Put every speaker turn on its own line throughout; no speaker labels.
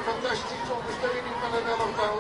fantastische ondersteuning van het elftal.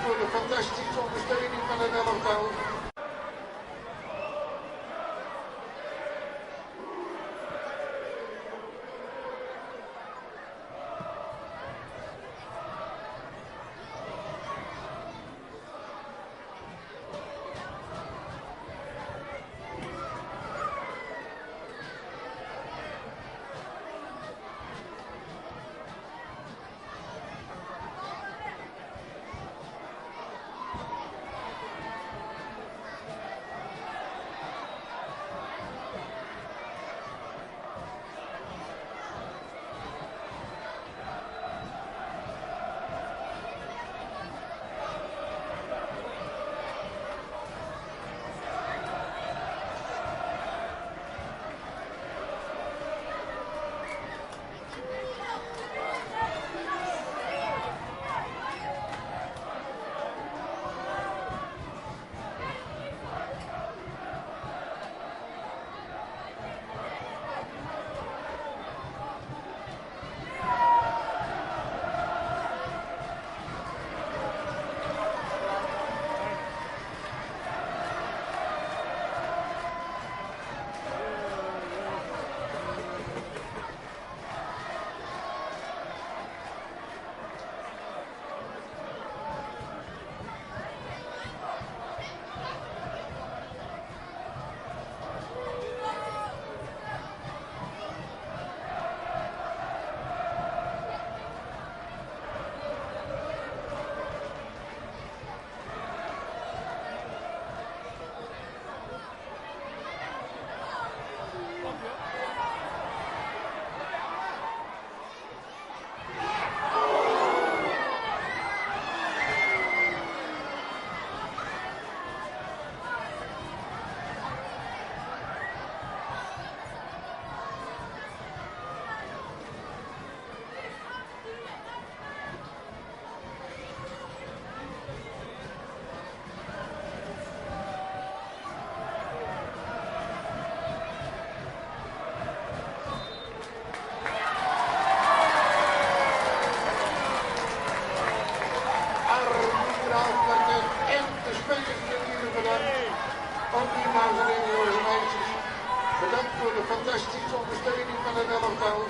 voor de fantastische ondersteuning van het elftal. En de spelers natuurlijk bedankt. Ook die dames en heren, jongens en meisjes. Bedankt voor de fantastische ondersteuning van het elftal.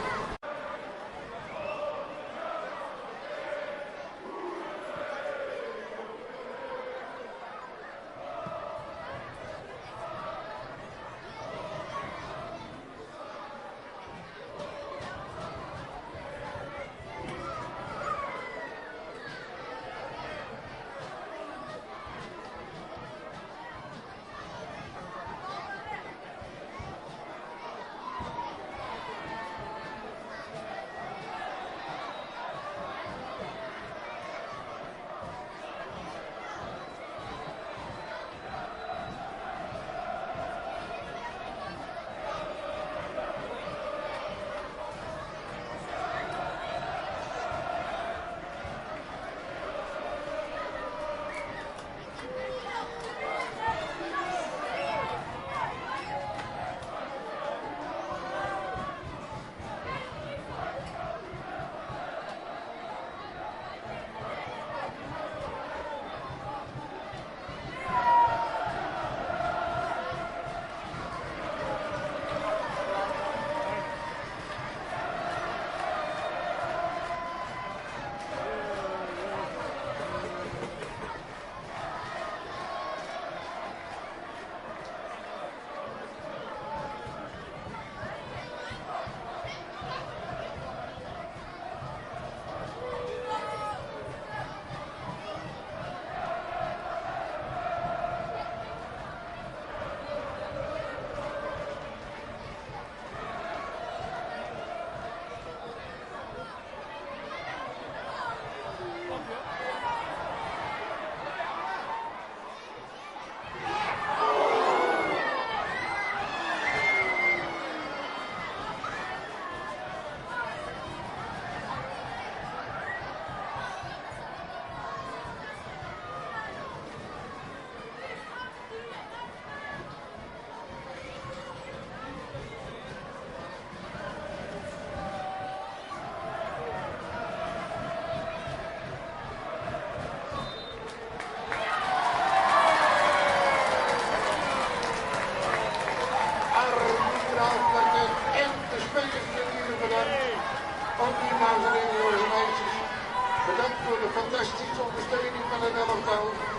fantastische ondersteuning van het elftal.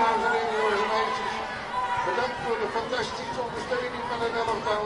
dames en heren, jongens en meisjes. Bedankt voor de fantastische ondersteuning van het elftal.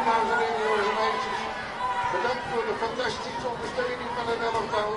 Dames en heren, jongens en meisjes. Bedankt voor de fantastische ondersteuning van het elftal.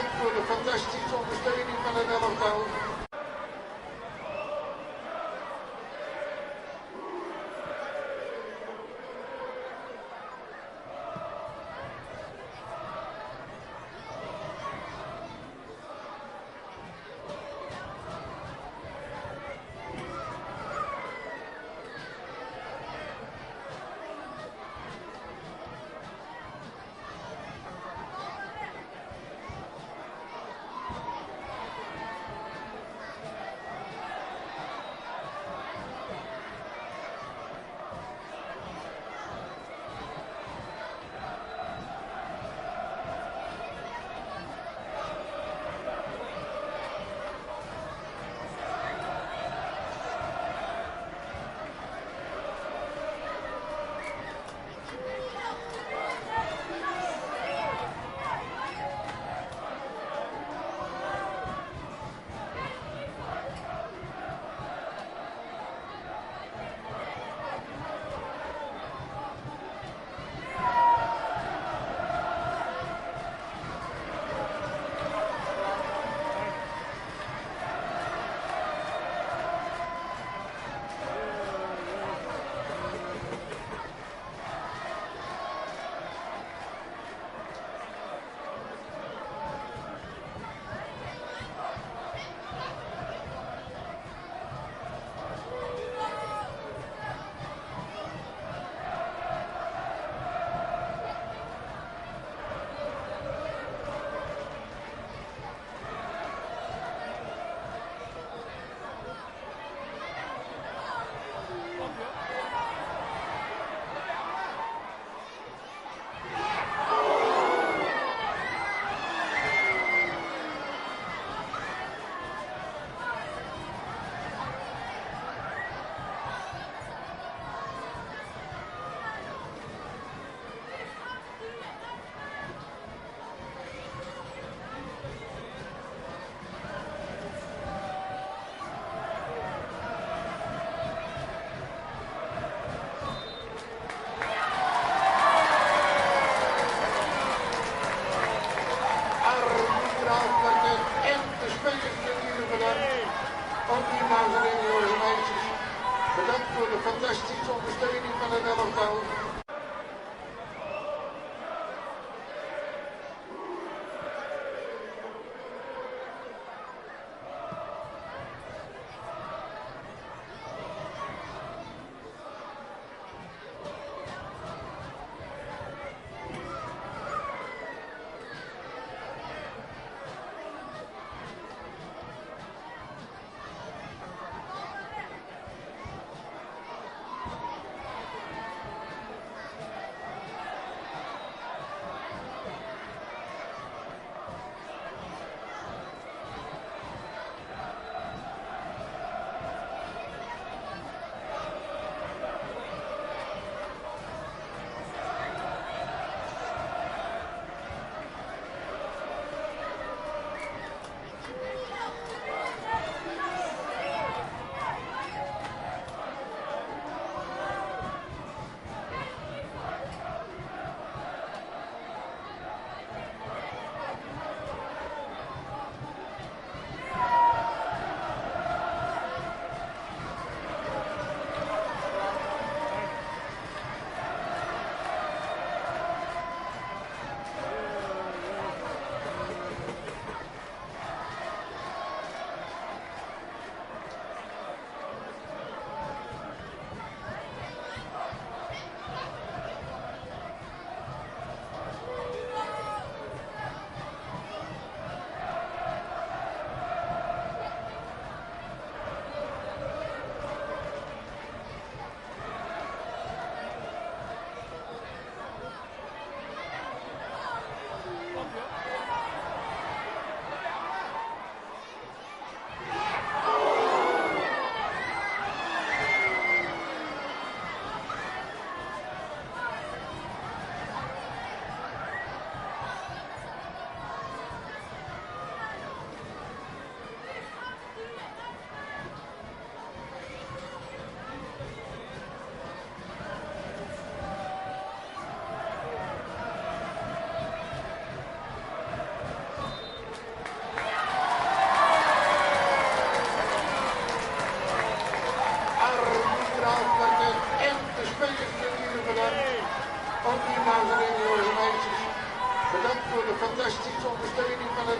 Bedankt voor de fantastische ondersteuning van het elftal. Bedankt voor de fantastische ondersteuning van het elftal.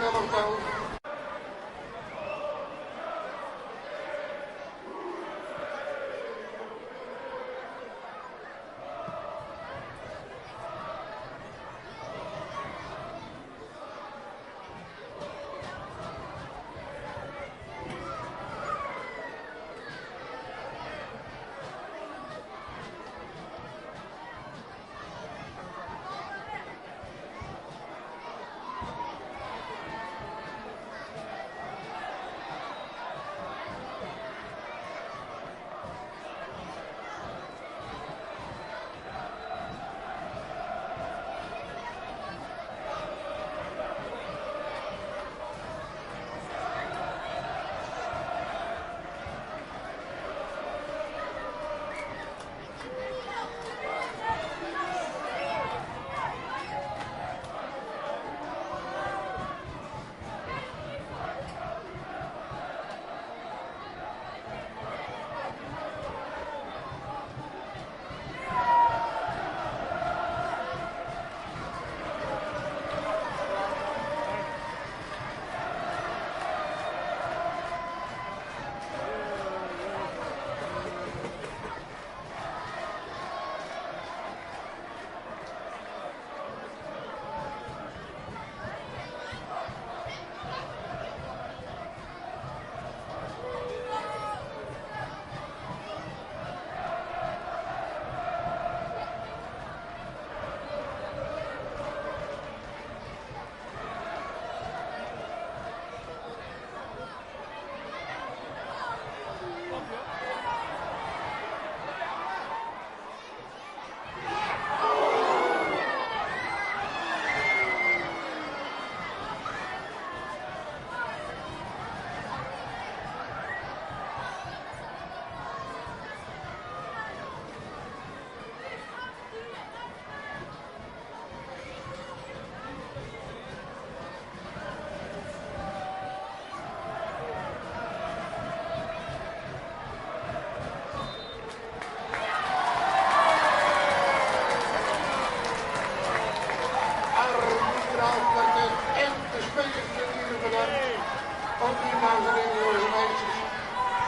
het elftal.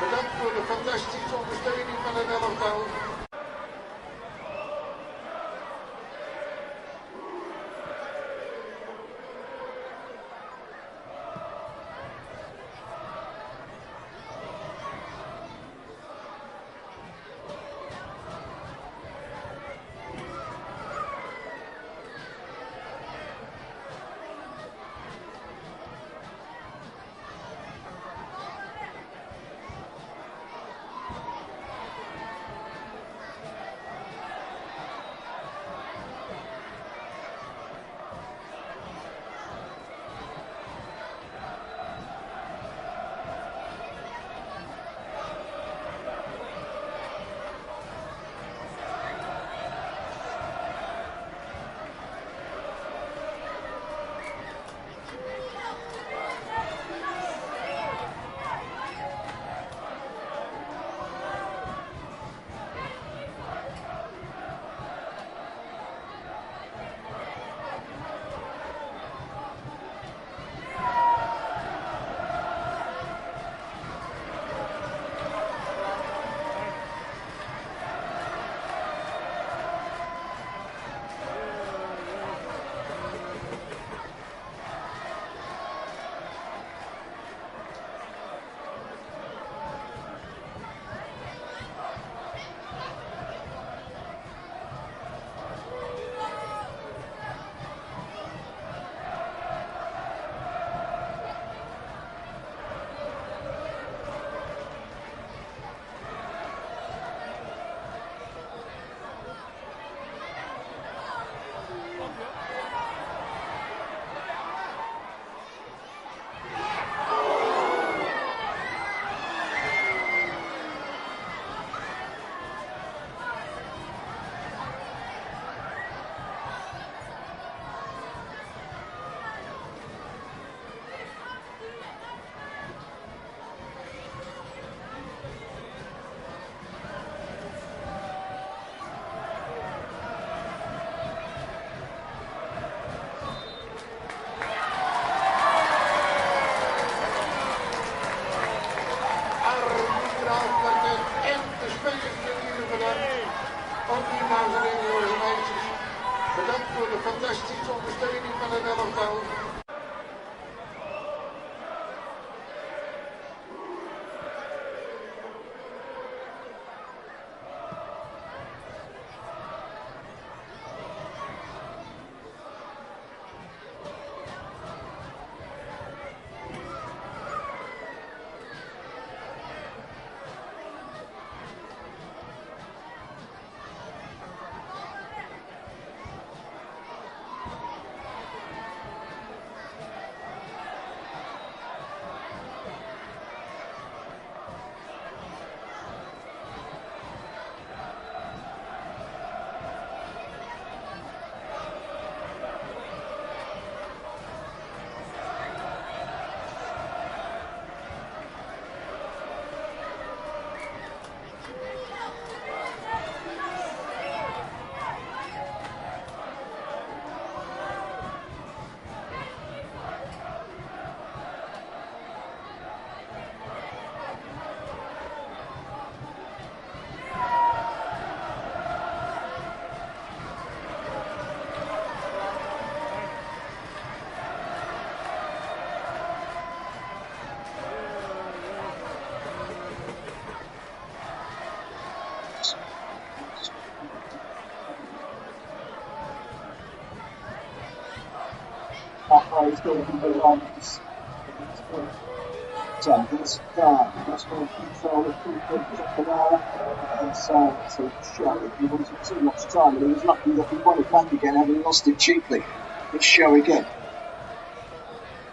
Bedankt voor de fantastische ondersteuning van het elftal.
So he's going to be around this. So that's going to control the and so to show he wasn't too much time, and he was lucky that he won it back again, having lost it cheaply. Let's show again.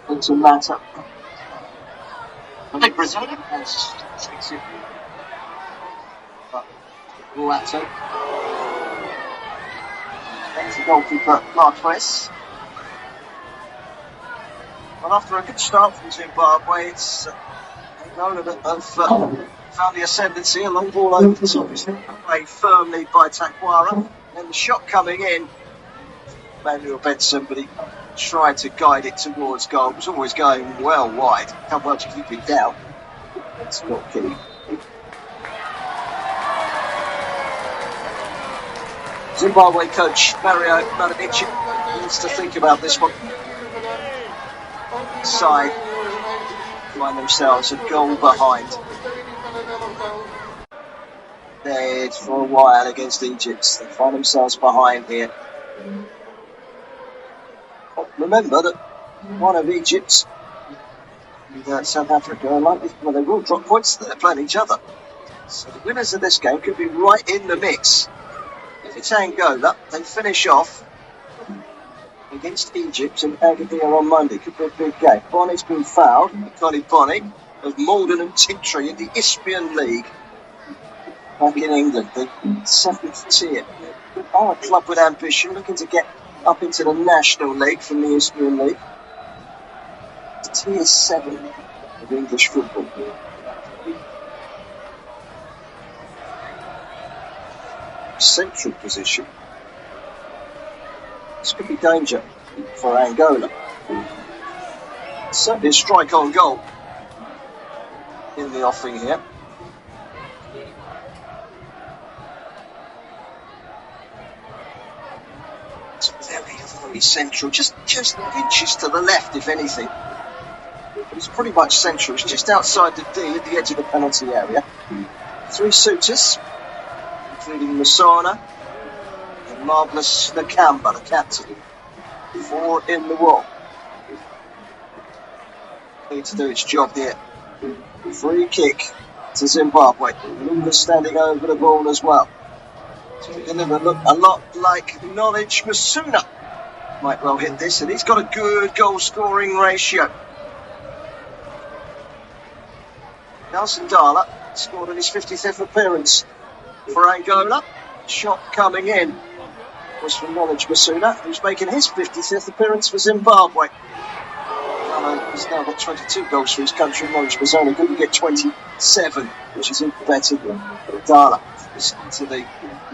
Into Mata. I think Brazil takes it. But Ruato. That's the goalkeeper Marquez. Well, after a good start from Zimbabwe, it's Angola that have found the ascendancy. A long ball over the top. It's played firmly by Takwara. And the shot coming in, Manuel Benson, but he tried to guide it towards goal. It was always going well wide. How well to keep it down? It's not key. Zimbabwe coach Mario Manabici needs to think about this one. Side find themselves a goal behind. Led for a while against Egypt. They find themselves behind here. Remember that one of Egypt and South Africa are likely, well, they will drop points that they're playing each other. So the winners of this game could be right in the mix. If it's Angola, they finish off against Egypt and Agadir on Monday. Could be a big game. Bonnie's been fouled. Connie Bonnie of Malden and Tiptree in the Ispian League back in England, the 7th tier. A club with ambition, looking to get up into the National League from the Ispian League. Tier 7 of English football. Central position. This could be danger for Angola. Certainly a strike on goal in the offing here. It's very central, just inches to the left, if anything. It's pretty much central. It's just outside the D at the edge of the penalty area. 3 suitors, including Masana and Marvellous Nakamba, the captain. 4 in the wall. Need to do its job here. Free kick to Zimbabwe. Lunga standing over the ball as well. So we're going to look a lot like Knowledge Masuna. Might well hit this, and he's got a good goal scoring ratio. Nelson Dala scored in his 55th appearance for Angola. Shot coming in was from Knowledge Masuna, who's making his 55th appearance for Zimbabwe. He's now got 22 goals for his country. Knowledge Masuna couldn't get 27, which is even better than Dala. It's into the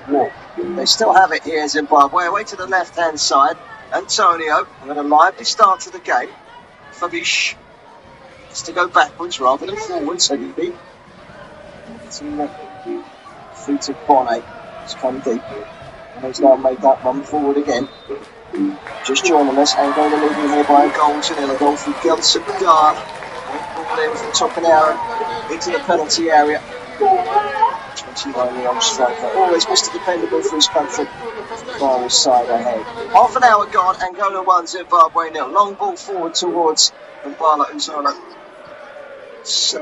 wall. They still have it here, Zimbabwe. Away to the left-hand side. Antonio, with a lively start to the game. Fabish is to go backwards rather than forwards, so he'd be. Feet of Bonnet has come deep. And he's now made that run forward again. Just joining us, Angola leading here by a goal to nil. A goal from Gelson Dar. Ball in from top and out into the penalty area. 29-year-old striker, always Mr. Dependable for his country. Far his side ahead. Half an hour gone, Angola 1, Zimbabwe 0. Long ball forward towards Mbala Uzana.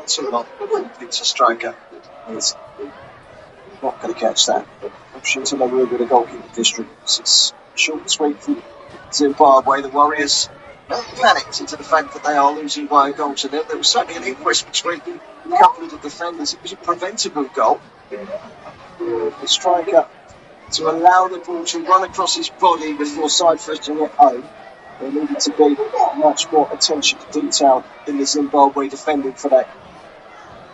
Too long. It's a striker. He's not going to catch that. Option to Maru with a goalkeeper district. It's short and sweet from Zimbabwe. The Warriors panicked into the fact that they are losing by a goal to nil. There was certainly an inquest between a couple of the defenders. It was a preventable goal. The striker to allow the ball to run across his body before side-footing it home. There needed to be much more attention to detail in the Zimbabwe defending for that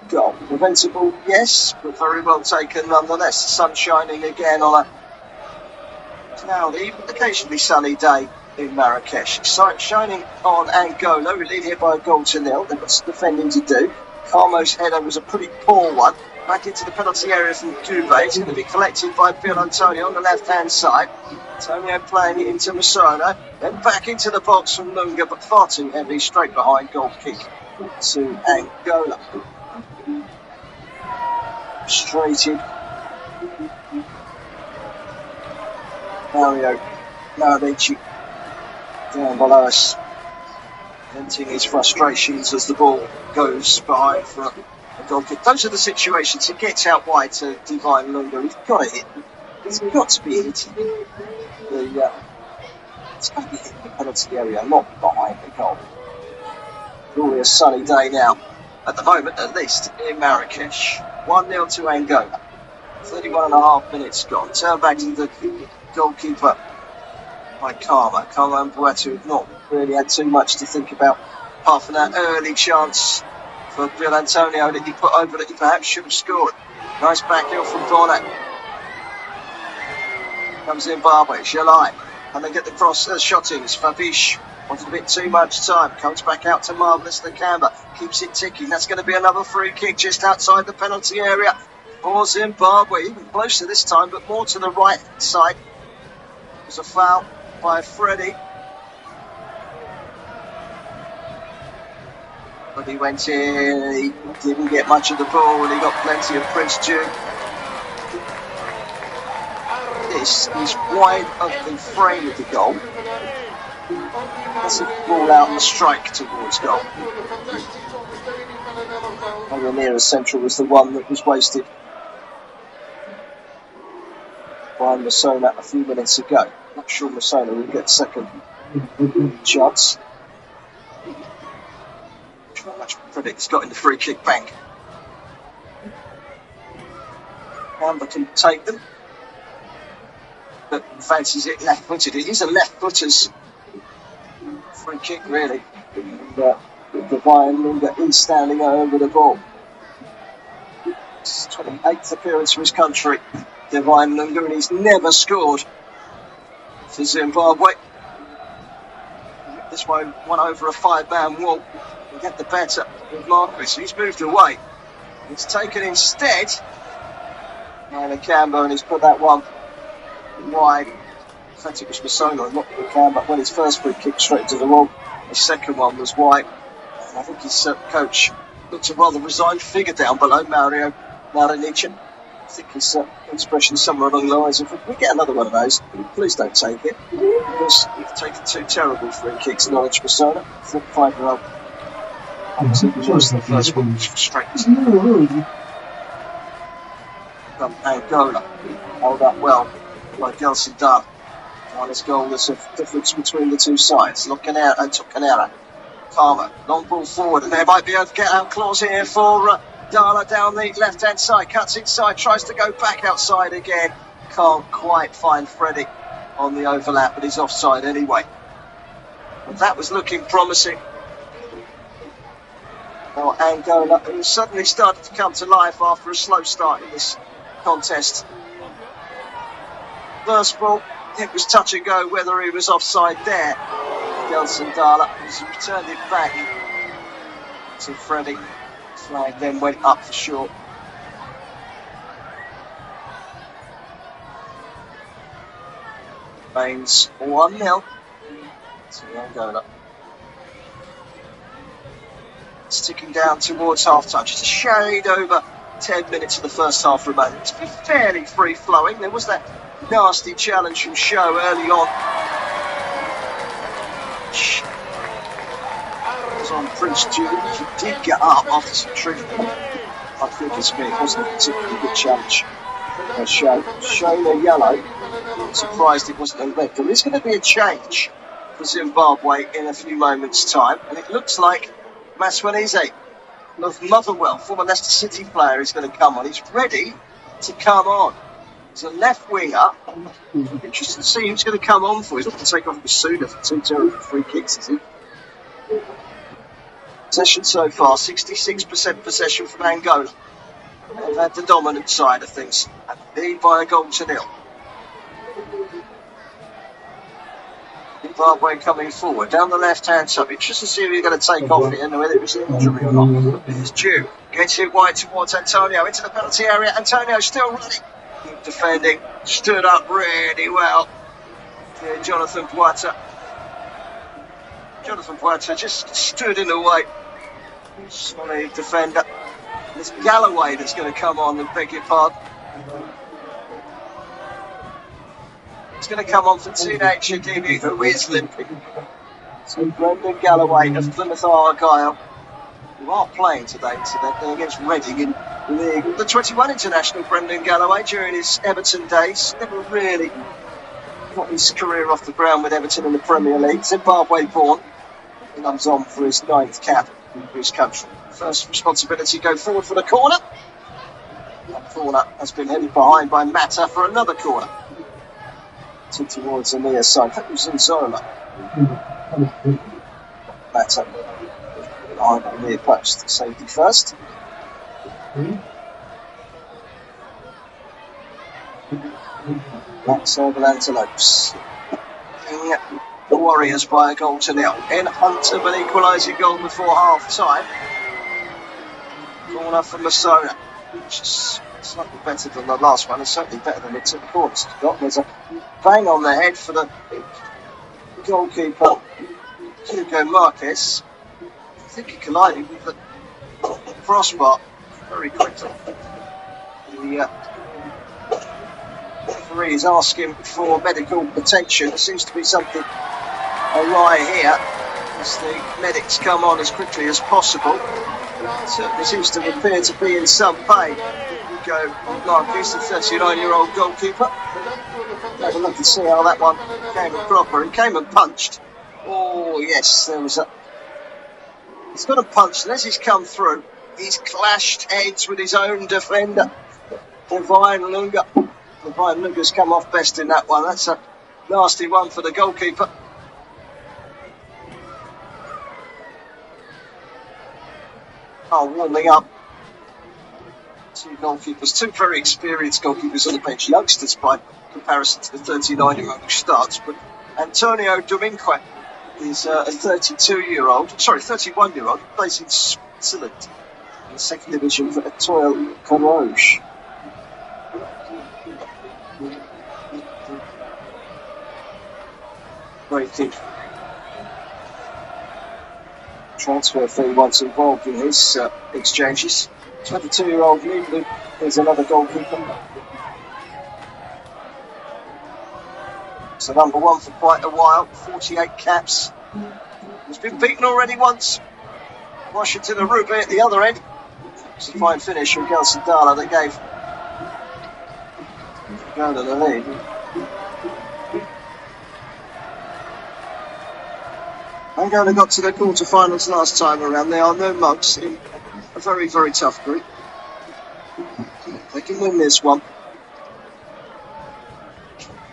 goal. Preventable, yes, but very well taken nonetheless. The sun shining again on a cloudy, occasionally sunny day in Marrakesh. It's shining on Angola. We lead here by a goal to nil. They've got some defending to do. Carmo's header was a pretty poor one. Back into the penalty area from Dube. It's going to be collected by Bill Antonio on the left-hand side. Antonio playing it into Masona. Then back into the box from Lunga, but far too heavy, straight behind goal kick to Angola. Straighted. Mario Maravici down below us. venting his frustrations as the ball goes behind for a goal kick. Those are the situations. He gets out wide to Divine Lunga. He's got to hit. He's got to be hitting it's got to be hitting the penalty area, not behind the goal. Really a sunny day now, at the moment at least, in Marrakesh. 1-0 to Angola. 31.5 minutes gone. Turn back to the goalkeeper by Karma and Boatu have not really had too much to think about, apart from that early chance for Bill Antonio that he put over that he perhaps should have scored. Nice backheel from Bonnet. Comes Zimbabwe, Shalai. And they get the cross shot in. It's Fabish. Wanted a bit too much time. Comes back out to Marvellous Nakamba. Keeps it ticking. That's going to be another free kick just outside the penalty area for Zimbabwe. Even closer this time, but more to the right side. There's a foul by Freddie. But he went in. He didn't get much of the ball, and he got plenty of Prince Duke. This is wide of the frame of the goal. That's a ball out and a strike towards goal. And the nearest central was the one that was wasted by Masona a few minutes ago. Not sure Masona will get second chance. How much credit he's got in the free kick bank. Amber can take them, but fancies it left-footed. It is a left-footer's free kick, really. And Divine Lunga is standing over the ball. It's his 28th appearance for his country, Divine Lunga, and he's never scored for Zimbabwe. This one over a 5-man wall and get the better of Marquis. He's moved away. It's taken instead by Nakamba, and he's put that one wide. In fact, it was Masona, not Nakamba. When his first free kick straight to the wall, his second one was wide. And I think his coach looked a rather resigned figure down below, Mario Marinic. I think his expression somewhere along the lines of, if we get another one of those, please don't take it. Because we've taken two terrible free kicks in Norwich Masona. 45-year-old. Just the first one was frustrating. Angola held up well by Gelson Dar. His goal, there's a difference between the two sides. Canera. Karma, long ball forward, and there might be a get-out clause here for Dala down the left-hand side. Cuts inside, tries to go back outside again. Can't quite find Freddie on the overlap, but he's offside anyway. And that was looking promising. Now Angola, who suddenly started to come to life after a slow start in this contest. First ball, it was touch and go whether he was offside there. Gelson Dala has returned it back to Freddie. Flag then went up for short. Remains 1-0 to Angola. It's ticking down towards half-time. Just a shade over 10 minutes of the first half remaining. It's been fairly free-flowing. There was that nasty challenge from Show early on. It was on Prince Duke. He did get up after some treatment. I think it wasn't a particularly good challenge. Show the yellow. I'm surprised it wasn't a red. There is going to be a change for Zimbabwe in a few moments' time, and it looks like Maswanize of Motherwell, former Leicester City player, is going to come on. He's ready to come on. He's a left winger. Interesting to see who's going to come on for. He's not going to take off Masuda for two terrible free kicks, is he? Possession so far, 66% possession from Angola. They've had the dominant side of things and lead by a goal to nil. Zimbabwe coming forward down the left-hand side. Interesting to see if he's going to take off here, whether it was an injury or not. It's due. Gets it wide towards Antonio into the penalty area. Antonio still running. Keep defending. Stood up really well. Yeah, Jonathan Boata just stood in the way. Solid defender. It's Galloway that's going to come on and beg your pardon. It's going to come on for Teenage Shadimi, who is limping. So Brendan Galloway of Plymouth Argyle, who are playing today, incidentally, against Reading in League. The 21 international Brendan Galloway during his Everton days. Never really got his career off the ground with Everton in the Premier League. Zimbabwe born. He comes on for his 9th cap for his country. First responsibility, go forward for the corner. That corner has been headed behind by Mata for another corner. Towards the near side. That was Zola. Mata behind the near post. Safety first. That's over Antelopes. The Warriors by a goal to nil. In hunt of an equalising goal before half time. Corner from Masona, which is slightly better than the last one, and certainly better than the 2 corners he's got. There's a bang on the head for the goalkeeper, Hugo Marquez. I think he collided with the crossbar very quickly. The referee is asking for medical attention. There seems to be something awry here as the medics come on as quickly as possible. Certainly seems to appear to be in some pain. Hugo Marquez, the 39-year-old goalkeeper. Have a look and see how that one came proper. He came and punched. Oh yes, there was a... He's got a punch, and as he's come through, he's clashed heads with his own defender, Divine Lunga. Divine Lunga's come off best in that one. That's a nasty one for the goalkeeper. Oh, warming up. 2 goalkeepers, 2 very experienced goalkeepers on the bench, youngsters by comparison to the 39-year-old who starts. But Antonio Domingue is a 31-year-old, plays in Switzerland in the 2nd division for Etoile Carouge. Great kick. Transfer fee once involved in his exchanges. 22-year-old Newblue is another goalkeeper. So number 1 for quite a while, 48 caps. He's been beaten already once. Washington Arube at the other end. It's a fine finish from Gelson Dala that gave Ghana the lead. Angola got to the quarter-finals last time around. They are no mugs in a very, very tough group. They can win this one.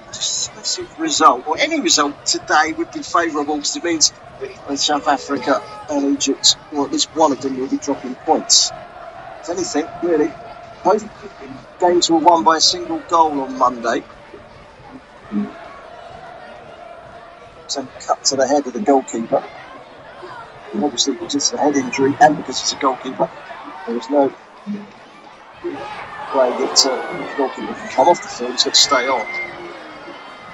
Decisive result, or any result today, would be favourable because it means that South Africa and Egypt, or at least one of them, will be dropping points. If anything, really, both games were won by a single goal on Monday. So cut to the head of the goalkeeper. And obviously because it's a head injury and because it's a goalkeeper, there is no way that the goalkeeper can come off the field. He's going to stay on.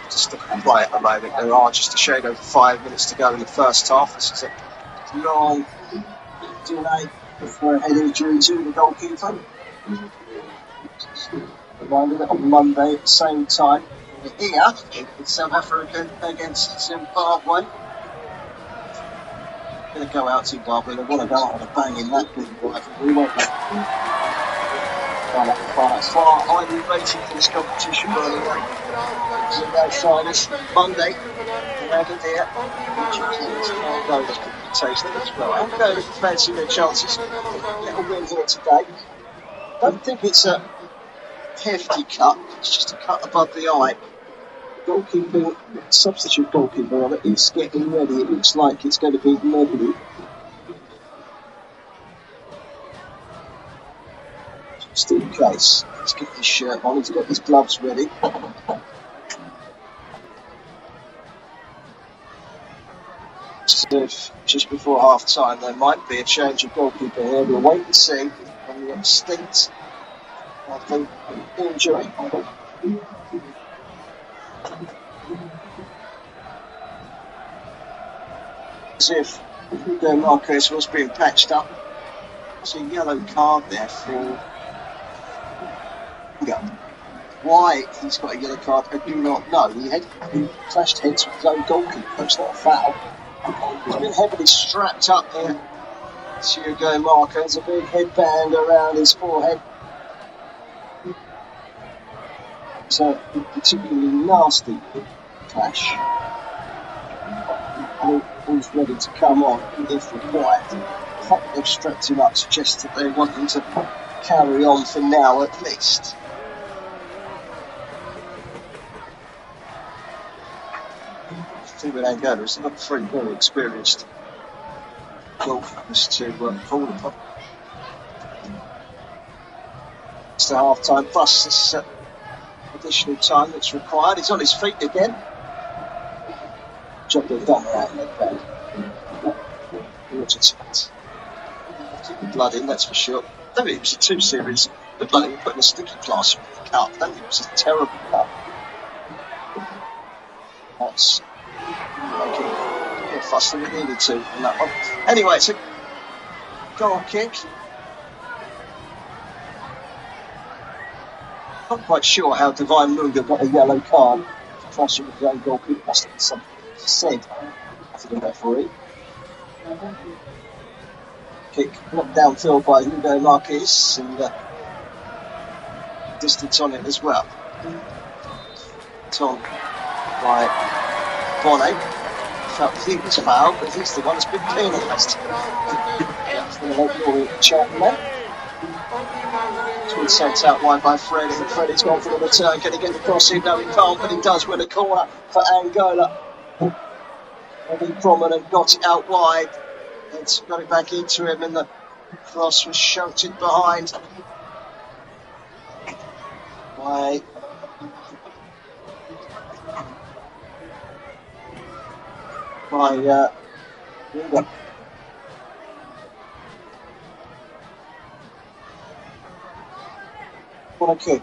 Just a play at the moment. There are just a shade over 5 minutes to go in the first half. This is a long delay for a head injury to the goalkeeper. Reminded that on Monday at the same time, here in South Africa against Zimbabwe. Going to go out Zimbabwe. They want to go out on a bang in that big rivalry, won't they? Far highly rated for this competition, by the way. Zimbabwe finals Monday. Agadir, Angola could be tasted as well. Angola fancy their chances. Little win here today. Don't think it's a hefty cut. It's just a cut above the eye. Goalkeeper, substitute goalkeeper on it, is getting ready. It looks like it's going to be Mobley. Just in case, let's get his shirt on. He's got his gloves ready. Just before half time, there might be a change of goalkeeper here. We'll wait and see on the extent of the injury. As if Hugo Marquez was being patched up. There's a yellow card there for Hugo. Why he's got a yellow card, I do not know. He clashed heads with his own goalkeeper. It's not a foul. He's been heavily strapped up here. Hugo Marco's a big headband around his forehead. It's a particularly nasty clash. He's ready to come on if required. The fact that they've strapped him up suggests that they want him to carry on for now at least. With Angola, he's got three very experienced golfers to call upon. It's the half-time plus this additional time that's required. He's on his feet again. Job they've done around that band. Water tight. Keep the blood in, that's for sure. I don't think it was a 2 series. The blood were putting a sticky plaster in the cup. I don't think it was a terrible cup. That's making a bit fuss than it needed to on that one. Anyway, it's a goal kick. Not quite sure how Divine Lunga got a yellow card for clashing with his own goal kick. Must have been something he said to the referee. Kick knocked downfield by Hugo Marquez and distance on it as well. Tom by Bonnet felt he was fouled, but he's the one that's been penalised. That's the local chat man. It's been sent out wide by Freddie, and Freddie's gone for the return. Can he get the cross in? No, he can't, but he does win a corner for Angola. Very prominent, got it out wide. It's got it back into him, and the cross was shunted behind by Lunga. What a kick.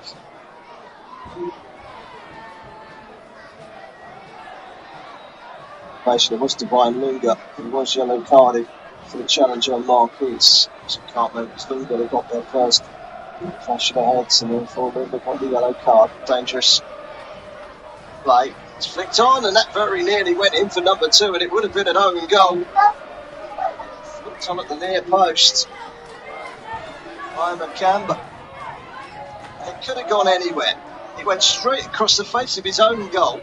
It was Divine Lunga, who was yellow carded for the challenge on Marquez. So can't remember if Lunga had got there first. Flash of the heads and then for Lunga got the yellow card. Dangerous play. It's flicked on, and that very nearly went in for number 2, and it would have been an own goal. Flicked on at the near post by Makamba. It could have gone anywhere. It went straight across the face of his own goal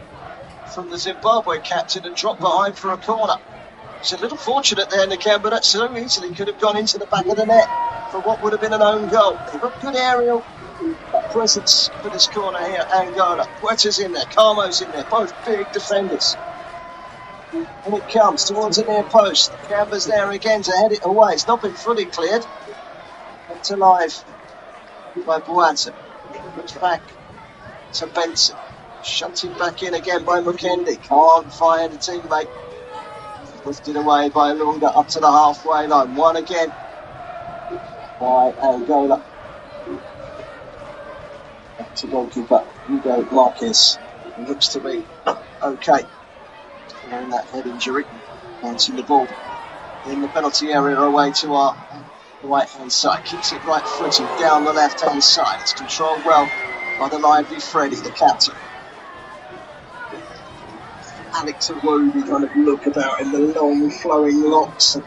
from the Zimbabwe captain and dropped behind for a corner. It's a little fortunate there, Nakamba, that so easily could have gone into the back of the net for what would have been an own goal. They've got good aerial presence for this corner here, Angola. Puerta's in there, Carmo's in there, both big defenders. And it comes towards the near post. Nakamba's there again to head it away. It's not been fully cleared. It's alive by Boata. Looks back to Benson. Shunted back in again by Mukendi. Can't find a teammate. Lifted away by Lunga up to the halfway line. One again by Angola. Back to goalkeeper Hugo Marquez. He looks to be okay. Following that head injury. Bouncing the ball in the penalty area away to our right hand side. Kicks it right footed down the left hand side. It's controlled well by the lively Freddie, the captain. Alex Awobi kind of look about in the long flowing locks.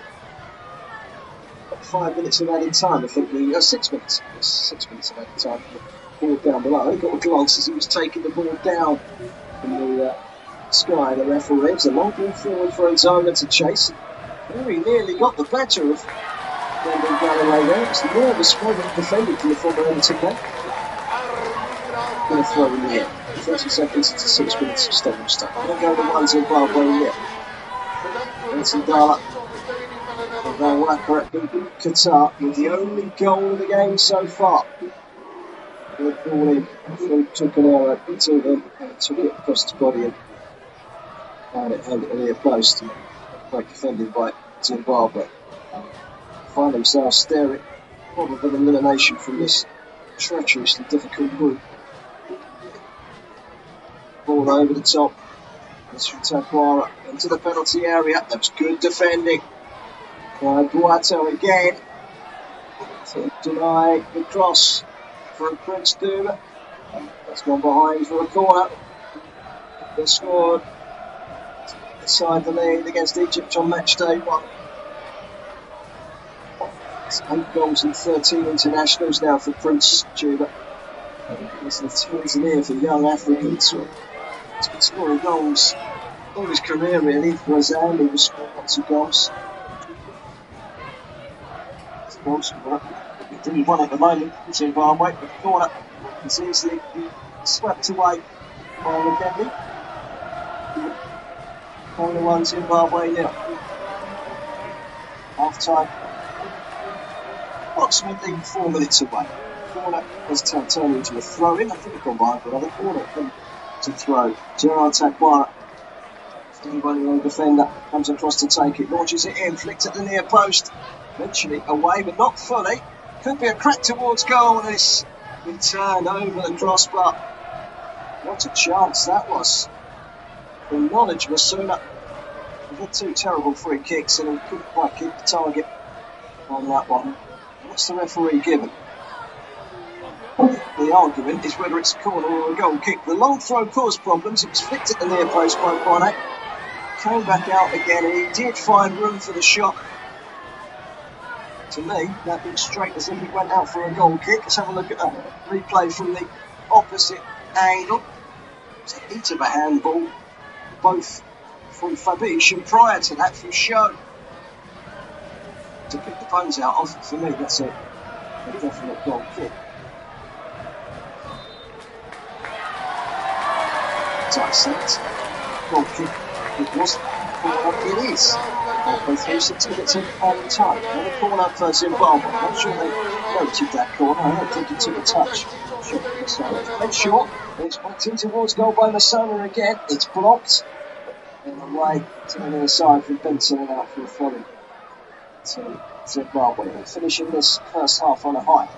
5 minutes of added time, I think. 6 minutes. 6 minutes of added time. Ball down below. He got a glance as he was taking the ball down from the sky. The referee. It's a long ball forward for Angola to chase. Very nearly got the better of Brendan Galloway there. It was nervous moment defended from the former Everton man. Going to throw in the air. 30 seconds into 6 minutes of stoppage time. Angola 1 Zimbabwe nil. Benson Dala of Waka at Qatar with the only goal of the game so far. The ball in, took an error to him and took it across his body and found it held at the near post. Great defended by Zimbabwe. Find themselves staring probable elimination from this treacherously difficult group. Ball over the top. That's from Takwara into the penalty area. That was good defending by Boato again. To deny the cross for Prince Duma. That's gone behind for a corner. They scored inside the lead against Egypt on match day 1. It's 8 goals and 13 internationals now for Prince Juba. It's the Tanzania for young Africans. He's been scoring goals all his career really. For Azam, he was scoring lots of goals. He's a goal scorer. He didn't want at the moment, Zimbabwe, but the corner is easily swept away by Mugambi. Corner 1, Zimbabwe 0. Half time. Approximately 4 minutes away. Corner has turned into a throw in. I think it's gone wide, but I think corner to throw. Gerard Takwara, 21-year-old defender, comes across to take it, launches it in, flicked at the near post. Eventually away, but not fully. Could be a crack towards goal. This return over the crossbar. What a chance that was. The knowledge was Masuna. He had 2 terrible free kicks and he couldn't quite keep the target on that one. What's the referee given? The argument is whether it's a corner or a goal kick. The long throw caused problems. It was flicked at the near post by Bonnet. Came back out again and he did find room for the shot. To me, that looked straight as if he went out for a goal kick. Let's have a look at that replay from the opposite angle. It's a hit of a handball, both from Fabish and prior to that from Show. To pick the bones out of, for me, that's a definite goal kick. As I said, goal kick, it wasn't. It is. Halfway through 6 minutes of added time. Another corner for Zimbabwe. I'm not sure they noted that corner. I don't think it took a touch. It's short. It's backed in towards goal by Masona again. It's blocked. And away to the near side from Benson and out for a throw-in. So Zimbabwe finishing this first half on a high.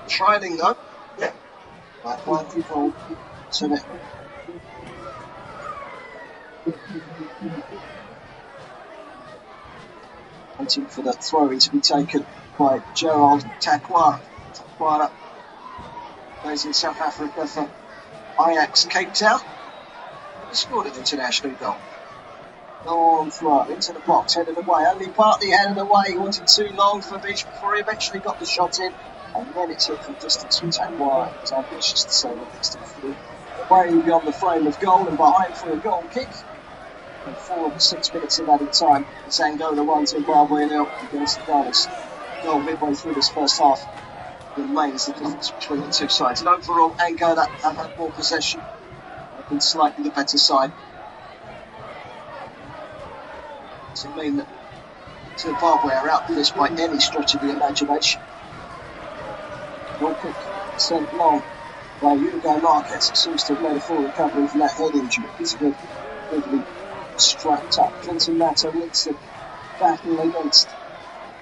Trailing though. Yeah. By 1 goal to net. Waiting for the throw-in to be taken by Gerald Takwara. Takwara plays in South Africa for Ajax Cape Town. He scored an international goal. Long throw into the box, headed away, only partly headed away. He wanted too long for Beach before he eventually got the shot in, and then it's hit from distance from Takwara. It was ambitious to say the least. Away beyond the frame of goal and behind for a goal kick. And 4 of the 6 minutes of added time. It's Angola 1, Zimbabwe 0 against the Ghana's goal midway through this first half. Remains the difference between the two sides. And overall, Angola have had more possession. They've been slightly the better side. Does it mean that Zimbabwe are out for this by any stretch of the imagination? Goal kick sent long by Hugo Marquez. It seems to have made a full recovery from that head injury. He's good, really strapped up. Clinton Matter wins the battle against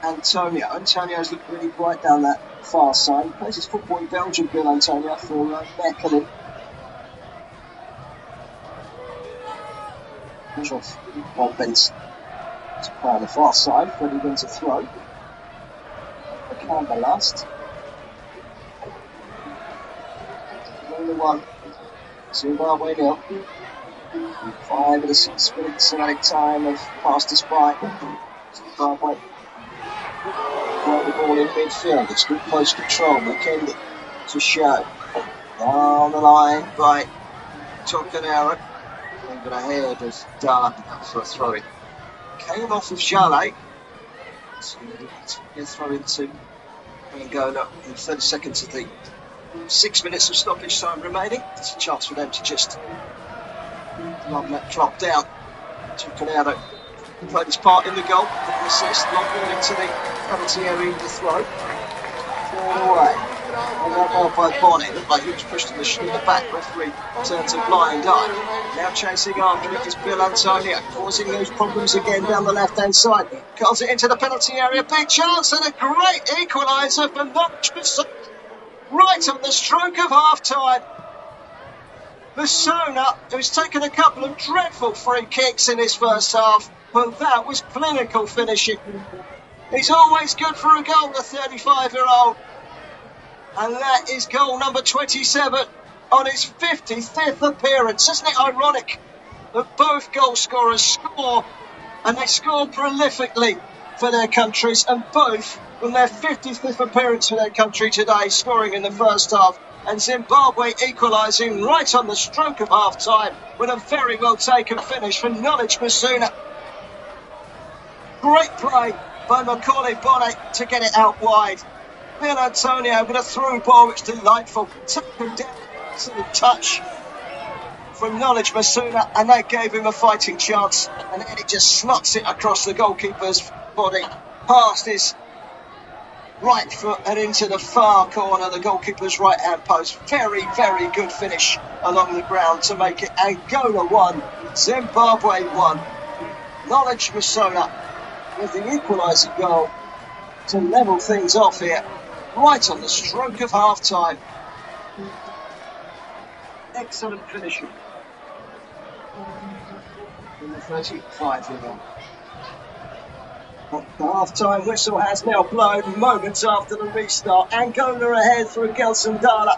Antonio. Antonio's looked really bright down that far side. He plays his football in Belgium, Bill Antonio, for Mechelen. Off on Benson to play on the far side. Freddie wins a throw. The camera last. Only 1. Zimbabwe 0. 5 of the 6 minutes of added time have passed us by. Zimbabwe got the ball in midfield. It's good close control. McKendy to Show. Down the line by Tokanara. But ahead is done for a throw-in. Came off of Jalé. So a throw into Angola in 30 seconds of the 6 minutes of stoppage time remaining. It's a chance for them to just long that drop down. Tokanara played his part in the goal. An assist, long ball into the penalty area with the throw. Thrown away. And that ball by Bonnet. Looked like he was pushed in the back. Referee turns a blind eye. Now chasing after it is Bill Antonio, causing those problems again down the left-hand side. Curls it into the penalty area. Big chance and a great equaliser for Norwich. Right on the stroke of half-time. Masona, who's taken a couple of dreadful free kicks in his first half, but that was clinical finishing. He's always good for a goal, the 35-year-old. And that is goal number 27 on his 55th appearance. Isn't it ironic that both goal scorers score, and they score prolifically for their countries, and both from their 55th appearance for their country today, scoring in the first half, and Zimbabwe equalising right on the stroke of half-time with a very well-taken finish from Knowledge Masuna. Great play by Macaulay Bonnet to get it out wide. Bill Antonio with a through ball, which is delightful. Taken down, excellent touch from Knowledge Masuna, and that gave him a fighting chance. And then he just slots it across the goalkeeper's body, past his right foot and into the far corner, the goalkeeper's right-hand post. Very, very good finish along the ground to make it Angola 1, Zimbabwe 1. Knowledge Masuna with the equalising goal to level things off here, right on the stroke of half-time. Excellent finishing in the 35-year-old. The half-time whistle has now blown moments after the restart. Angola ahead through Gelson Dala.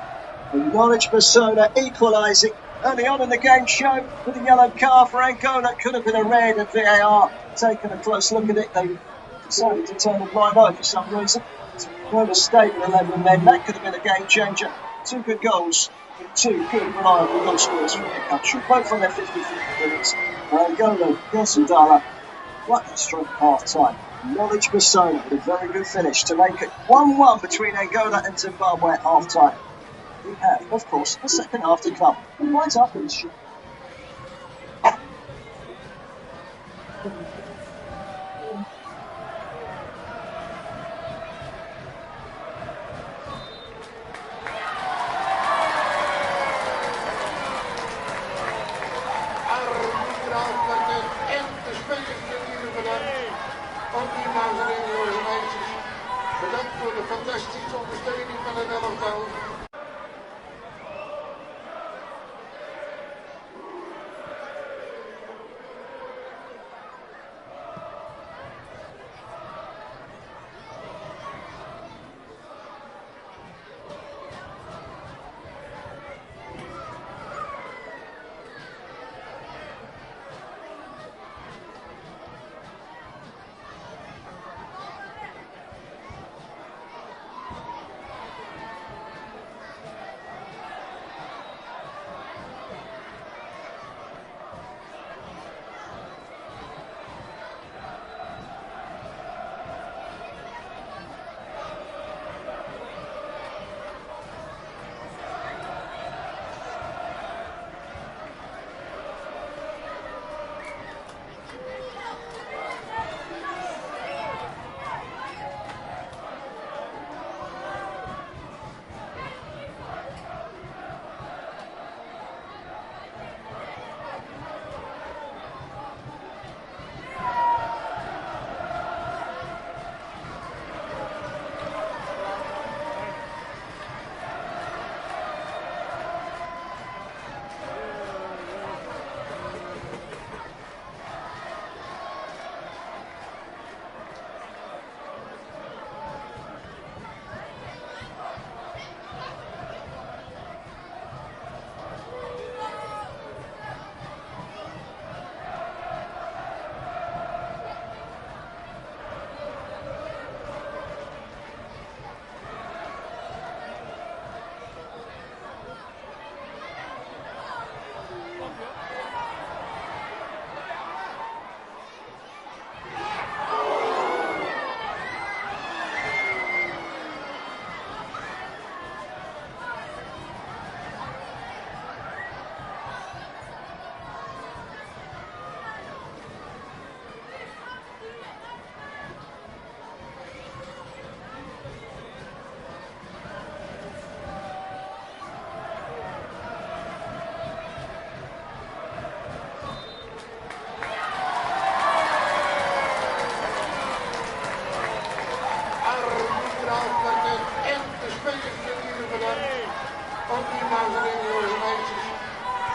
And Knowledge Masona equalising early on in the game, shown with a yellow card for Angola. Could have been a red, and VAR taking a close look at it. They decided to turn the blind eye for some reason. Well, a stable 11 men. That could have been a game changer. Two good goals from two good, reliable goal scorers from their country, both on their 55th minutes. Angola, Gelson Dala, right at the stroke of half-time. Knowledge Masona with a very good finish to make it 1-1 between Angola and Zimbabwe at half-time. We have, of course, the second half to come. And right after this show.
Bedankt voor de fantastische ondersteuning van het elftal.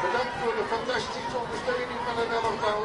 Bedankt voor de fantastische ondersteuning van het elftal.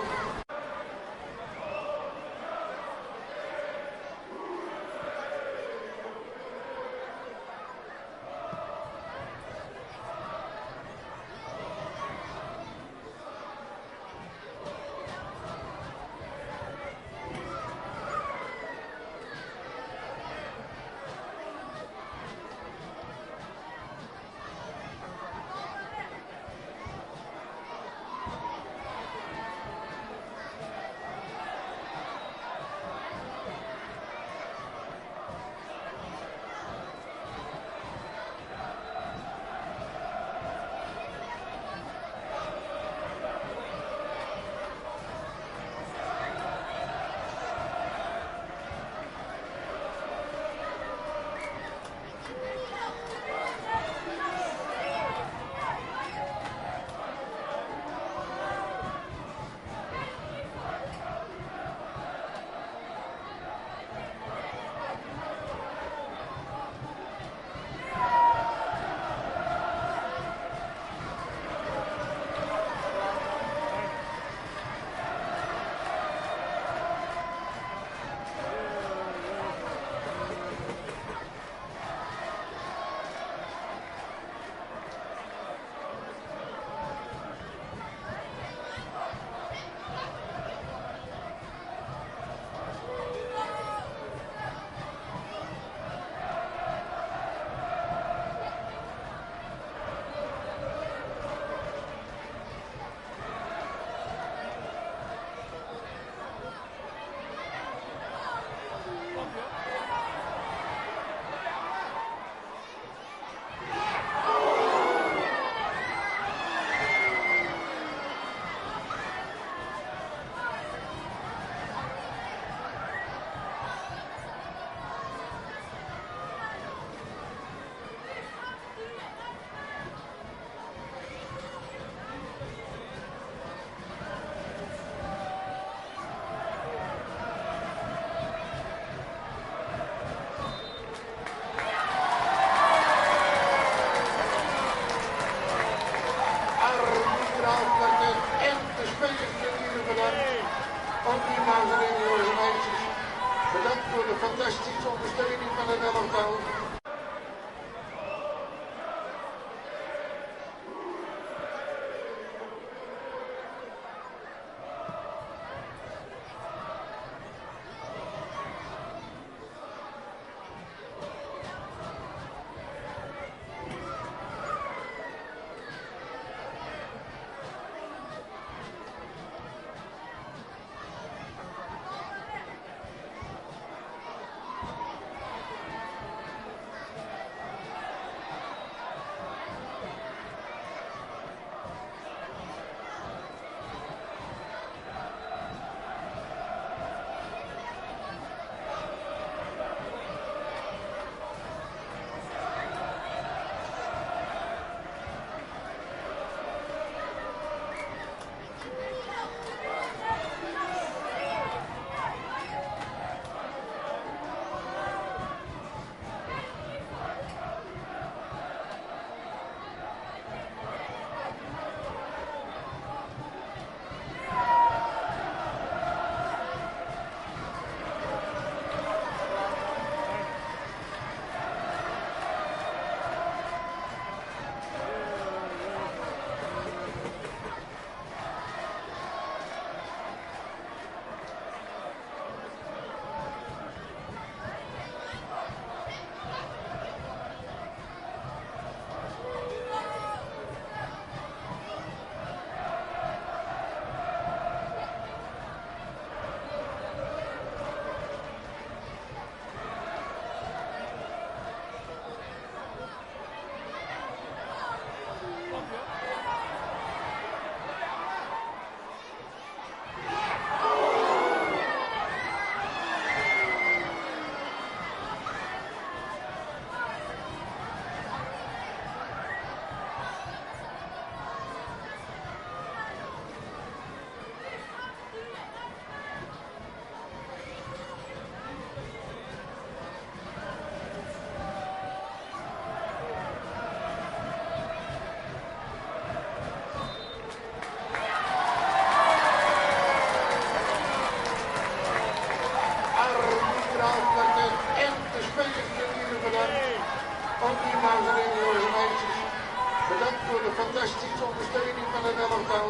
fantastische ondersteuning van het elftal.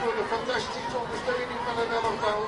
voor de fantastische ondersteuning van het elftal.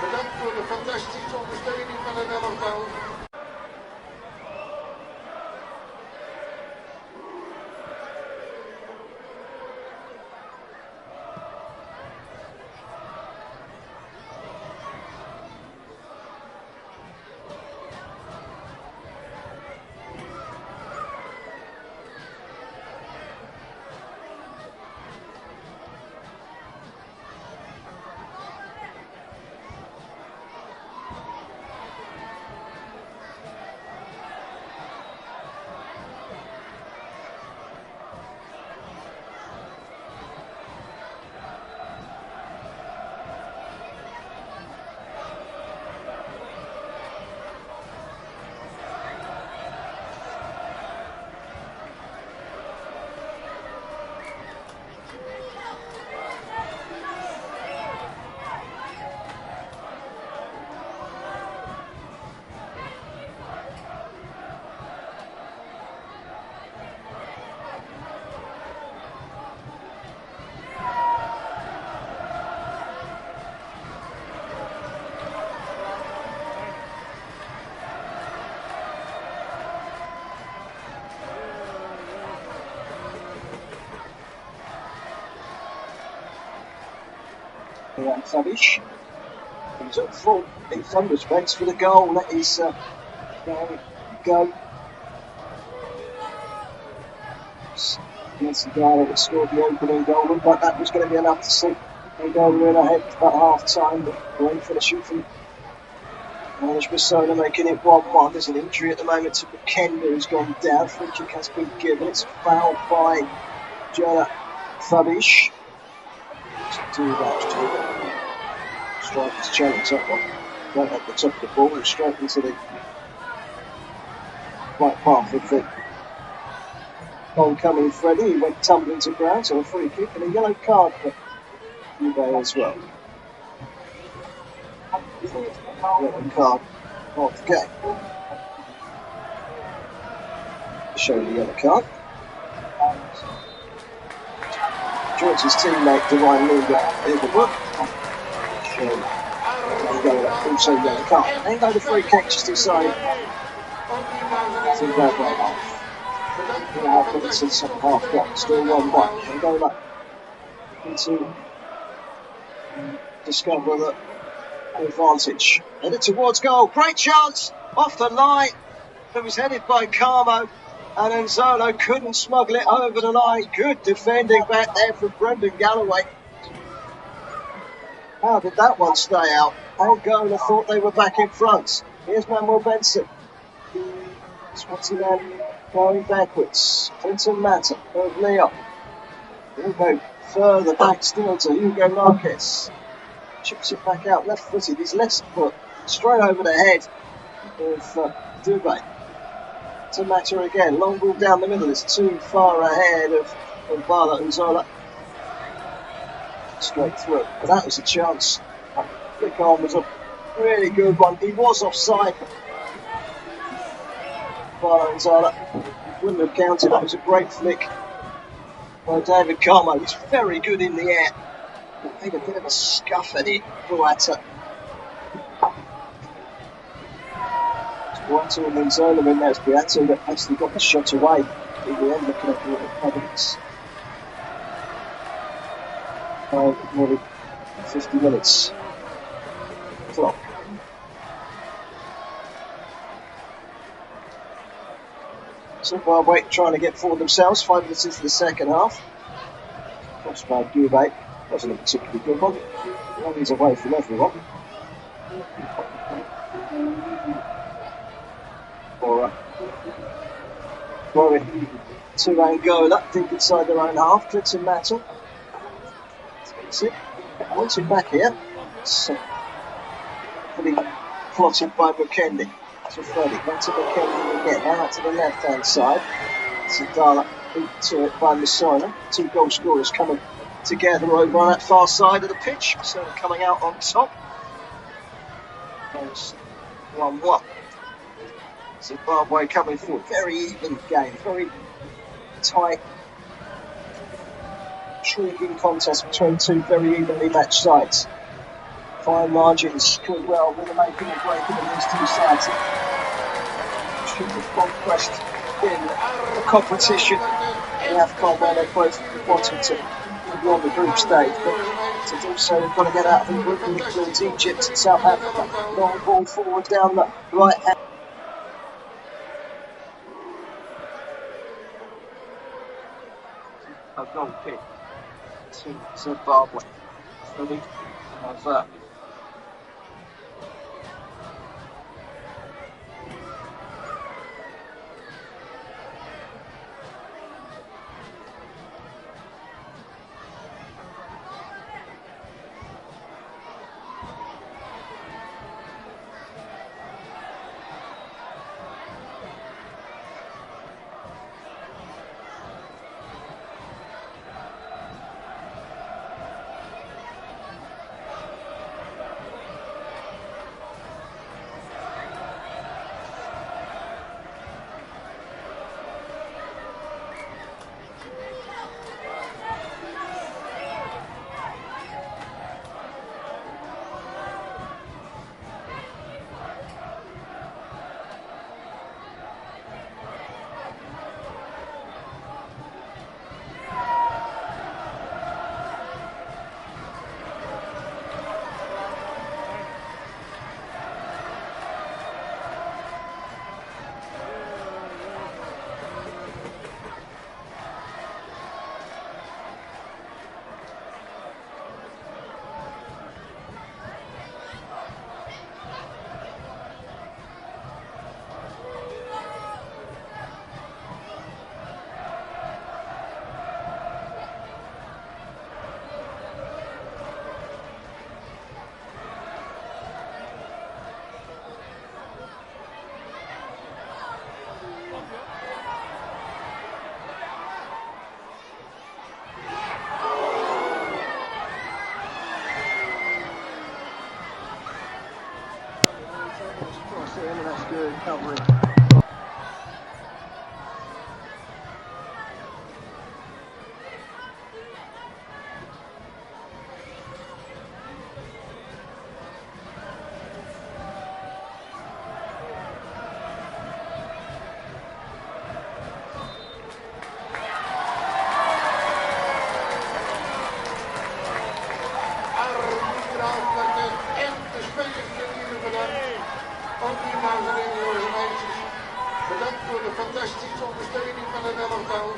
Bedankt voor de fantastische ondersteuning van het elftal.
Savic. He's at fault in some respects for the goal. Let his go. Against the guy that had scored the opening goal. Looked like that was going to be enough to see Angola in ahead at half time, but great finishing from Manish Basola, making it 1-1. There's an injury at the moment to Bukenda, who's gone down. Free kick has been given. It's fouled by Jana Fabish. Do that to striker's challenge that one. Right at the top of the ball and straight into the right path of the oncoming Freddie. He went tumbling to ground, so a free kick and a yellow card for Juve as well. Yellow card of the game. Showing the yellow card. joins his teammate Divine Luga in the book. Angola also yellow card. Angola free kick just inside Zimbabwe half. 4.5 minutes in the second half gone. Still 1-1. Angola looking to discover the advantage. Headed towards goal. Great chance off the line. It was headed by Carmo. And Anzola couldn't smuggle it over the line. Good defending back there from Brendan Galloway. How did that one stay out? Angola thought they were back in front. Here's Manuel Benson. 20 men going backwards. Clinton Matter of Leon. He'll go further back still to Hugo Marquez. Chips it back out left footed. His left foot straight over the head of Dubé. To Matter again. Long ball down the middle. It's too far ahead of Bala Uzola. Straight through. But that was a chance. Flick on was a really good one. He was offside. Bala Uzola wouldn't have counted. That was a great flick by David Carmo. He's very good in the air. Made a bit of a scuff at it. Boata. Boata and Anzola in there. It's Boata that actually got the shot away in the end, looking at the evidence. More than 50 minutes clock. Zimbabwe trying to get forward themselves. 5 minutes into the second half. Crossed by Dubé. Wasn't a particularly good one. Runs away from everyone. Warwick to Angola, deep inside their own half. Clinton Mattel. Takes it. Wants it back here. It's pretty plotted by Mukendi. To Freddie. Back to Mukendi again. Now out to the left hand side. Sadala beat to it by Messina. 2 goal scorers coming together over on that far side of the pitch. So coming out on top. There's 1-1. Zimbabwe coming forward. Very even game. Very tight, intriguing contest between 2 very evenly matched sides. Fine margins could well be the making or breaking of these 2 sides. Triple conquest in the competition. The AFCON, where they're both wanting to be on the group stage, but to do so they've got to get out of the group, which includes Egypt and South Africa. Long ball forward down the right hand. A goal kick to Zimbabwe. Fully over. That's good covering.
goal.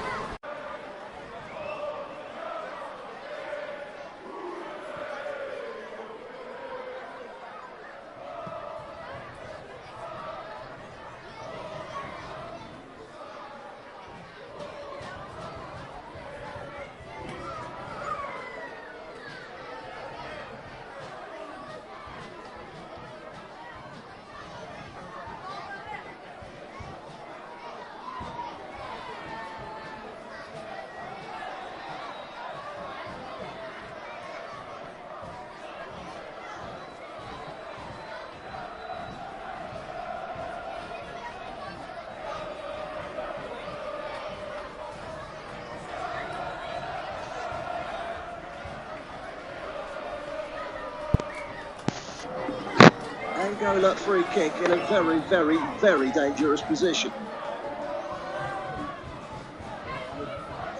Angola free kick in a very, very, very dangerous position.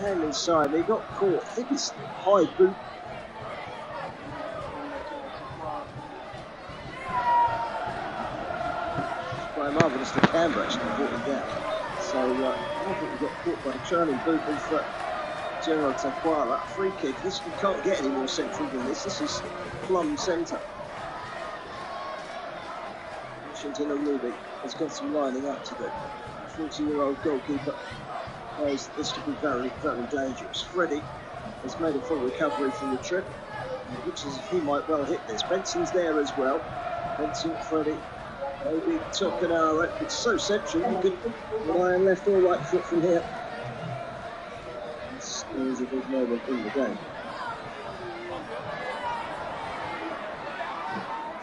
Came inside, he got caught. I think it's high boot. Quite marvellous the camera actually brought him down. So I think he got caught by the trailing boot of General Takwara. Free kick. This, you can't get any more central than this. This is plumb centre. Washington Arubi has got some lining up to do. 40-year-old goalkeeper knows this could be very, very dangerous. Freddie has made a full recovery from the trip. It looks as if he might well hit this. Benson's there as well. Benson, Freddie, maybe Tokanara. It's so central, you could rely on left or right foot from here. This is a big moment in the game.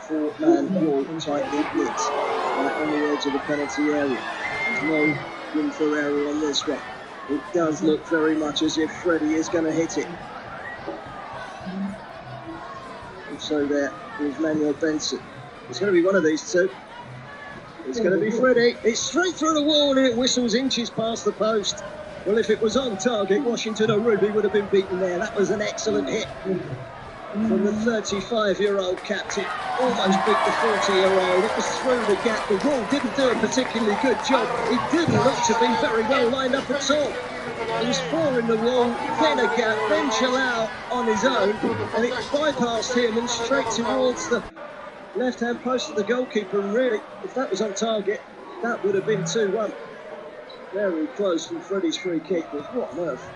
4-man wall tightly lit right on the edge of the penalty area. There's no room for error on this one. It does look very much as if Freddie is going to hit it. Also there is Manuel Benson. It's going to be one of these two. It's going to be Freddie. It's straight through the wall and it whistles inches past the post. Well, if it was on target, Washington Arubi would have been beaten there. That was an excellent hit from the 35-year-old captain. Almost beat the 40-year-old. It was through the gap. The wall didn't do a particularly good job. He didn't look to be very well lined up at all. He was 4 in the wall, then a gap, then Chalao on his own, and it bypassed him and straight towards the left-hand post of the goalkeeper. And really, if that was on target, that would have been 2-1. Very close from Freddie's free kick, but what on earth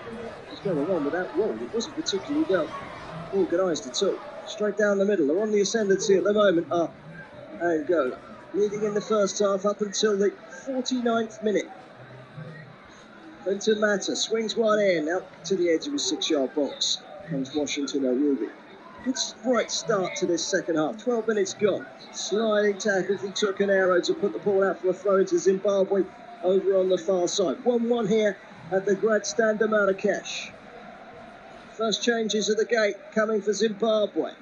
was going on with that wall? It wasn't particularly well organised at all. Straight down the middle. They're on the ascendancy at the moment are Angola, leading in the first half up until the 49th minute. Benton Mata swings one in, out to the edge of his 6-yard box. Comes Washington Arubi. Good bright start to this second half. 12 minutes gone. Sliding tackle from Tokanara to put the ball out for a throw into Zimbabwe over on the far side. 1-1 here at the Grandstand of Marrakesh. First changes at the gate coming for Zimbabwe.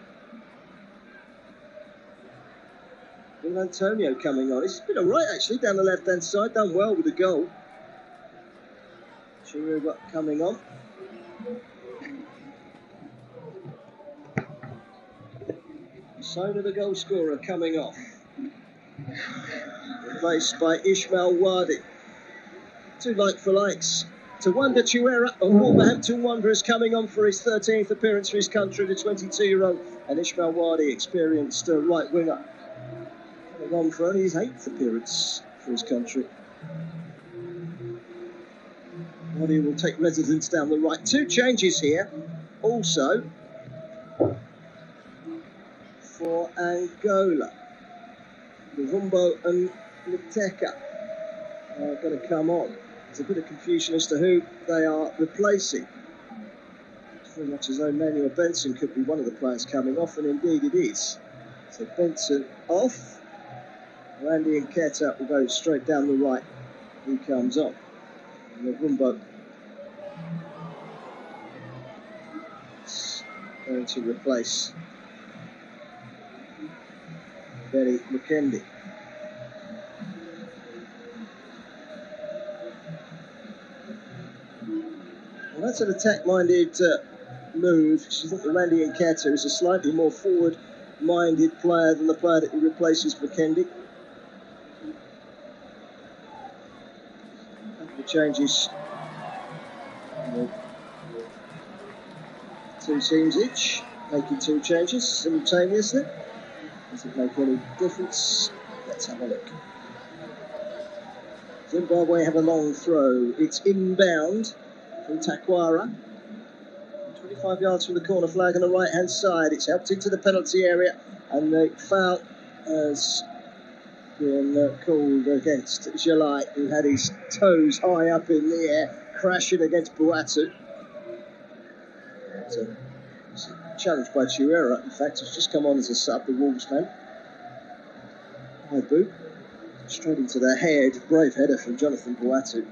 With Antonio coming on. He's been alright actually down the left-hand side. Done well with the goal. Chiruba coming on. Sona, the goal scorer, coming off. Replaced by Ismail Wadi. 2 like-for-likes. Tawanda Chiwera of Wolverhampton Wanderers coming on for his 13th appearance for his country, the 22-year-old, and Ismail Wadi, experienced right winger, coming on for only his 8th appearance for his country. Wadi will take residence down the right. 2 changes here, also for Angola. Luvumbo and Luteka are going to come on. There's a bit of confusion as to who they are replacing. It's very much as though Manuel Benson could be one of the players coming off, and indeed it is. So Benson off. Randy and Nketa will go straight down the right. He comes on. Luvumbo is going to replace Betty McKendy. Well, that's an attack-minded move. I think that Randy Nketa is a slightly more forward-minded player than the player that he replaces McKendy. The changes Two teams each, making two changes simultaneously. Does it make any difference? Let's have a look. Zimbabwe have a long throw. It's inbound from Takwara. 25 yards from the corner flag on the right-hand side. It's helped into the penalty area, and the foul has been called against Jalai, who had his toes high up in the air, crashing against Boatu. So, challenged by Chihuahua, in fact, has just come on as a sub, the Wolves man. High boot, straight into the head, brave header from Jonathan Boatu.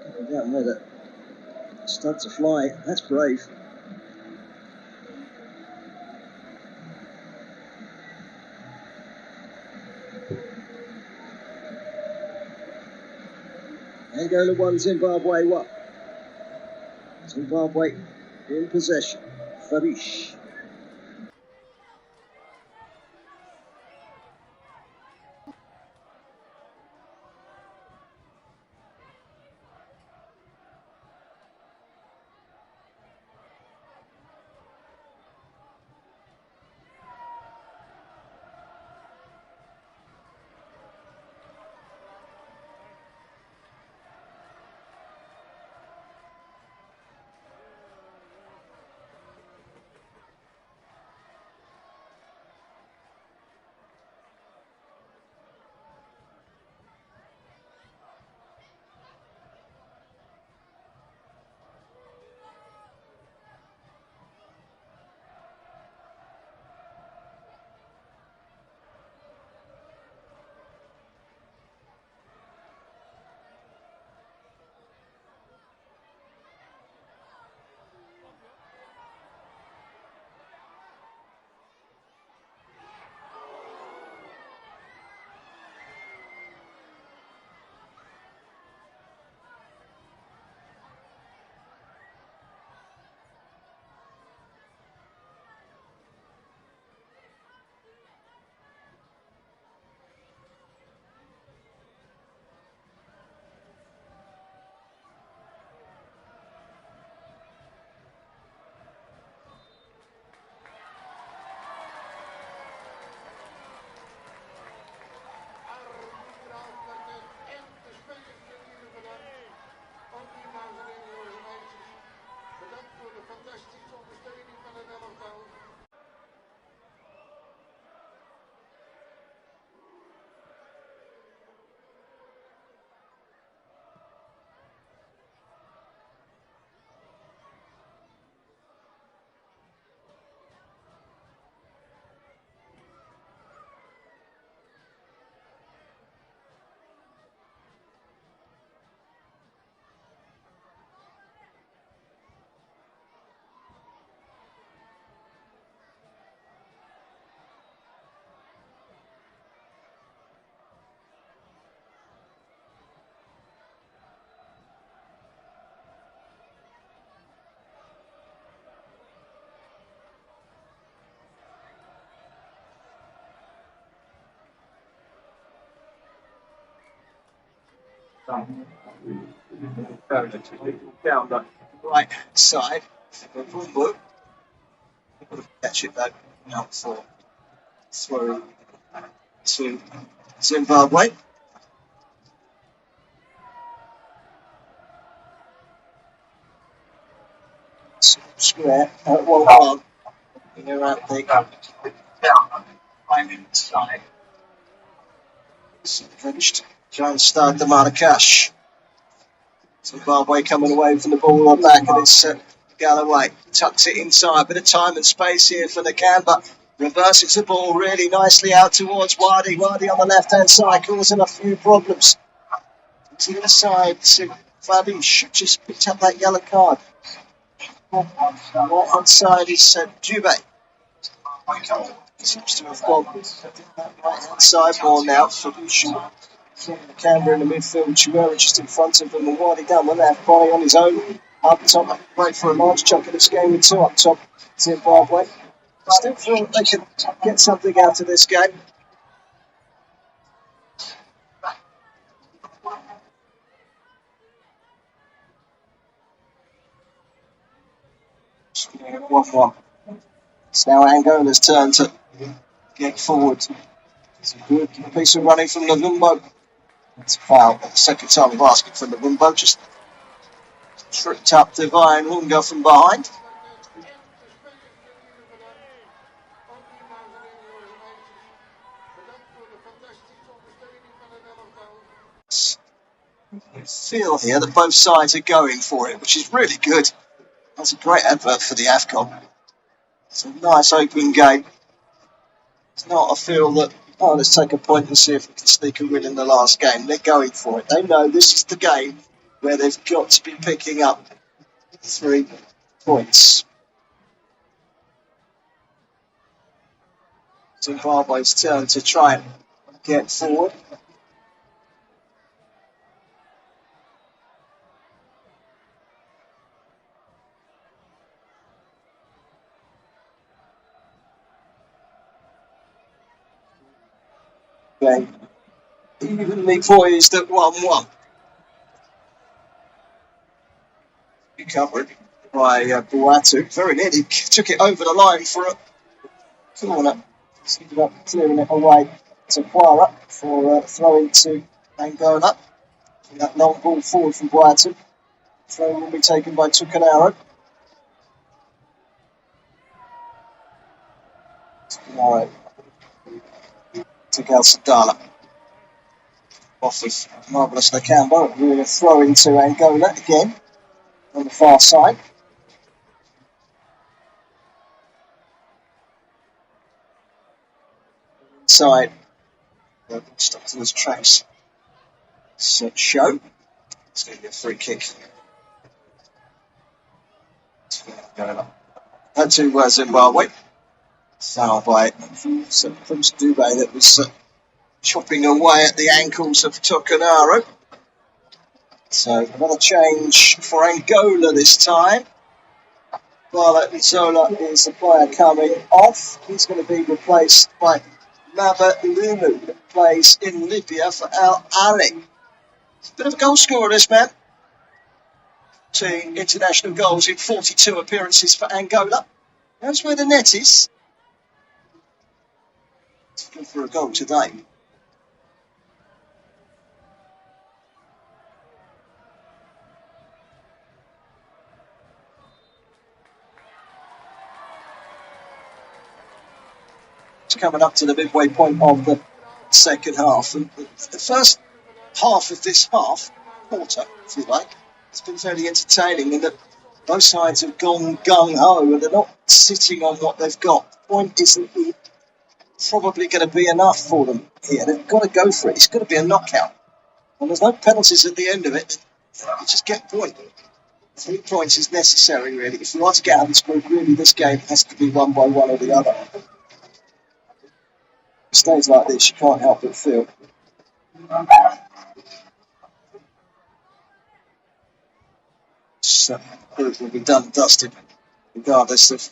Getting down there, that stunt to fly, that's brave. Angola 1, Zimbabwe 1. Zimbabwe in possession. Fabish.
Bedankt voor de fantastische ondersteuning van het elftal.
Down the right side. Catch it though. Now for through to Zimbabwe. Square at 1-1. Here at the right side. Finished. Trying to start the Marrakesh. Zimbabwe coming away from the ball on back, and it's Galloway tucks it inside. Bit of time and space here for the Canberra. Reverses the ball really nicely out towards Wadi. Wadi on the left hand side, causing a few problems. To the side to Fabish, just picked up that yellow card. Right hand side is Dubé. Seems to have gone that right hand side ball now. Fabish. Canberra in the midfield, Chihuahua just in front of them, and Wadi down the left, Bonnie on his own, up top, wait for a large chunk of this game with two up top, Zimbabwe. Still feel they can get something out of this game. 1-1. It's now Angola's turn to get forward. It's a good piece of running from Navumbo. It's a foul. The second time of asking for Navumbo. Just tripped up Divine Hunga from behind. I feel here that both sides are going for it, which is really good. That's a great advert for the AFCON. It's a nice open game. It's not a feel that, oh, let's take a point and see if we can sneak a win in the last game. They're going for it. They know this is the game where they've got to be picking up 3 points. Zimbabwe's turn to try and get forward. Game evenly poised at 1-1. Recovered by Boatu. Very nearly took it over the line for a corner. Ended up clearing it away to Quara for throwing to Angola. And that long ball forward from Boatu. Throw will be taken by Tucanaro. Tucanaro to Galsadala. Off of Marvellous Nakamba. We're throwing to Angola again on the far side. Inside. Stuck to those tracks. Set show. It's going to be a free kick. That to Zimbabwe. Foul by Prince Dubé that was chopping away at the ankles of Tucanaro. So another change for Angola this time. Bala Nzola is the player coming off. He's going to be replaced by Maba Lulu, that plays in Libya for Al Ahly. It's a bit of a goal scorer, this man. 2 international goals in 42 appearances for Angola. That's where the net is. It's good for a goal today. It's coming up to the midway point of the second half. And the first half of this quarter, if you like, it's been fairly entertaining in that both sides have gone gung-ho and they're not sitting on what they've got. The point isn't probably going to be enough for them here. They've got to go for it. It's got to be a knockout. And there's no penalties at the end of it. You just get a point. 3 points is necessary, really. If you want to get out of this group, really, this game has to be won by one or the other. Stays like this, you can't help but feel. So, it will be done and dusted, regardless of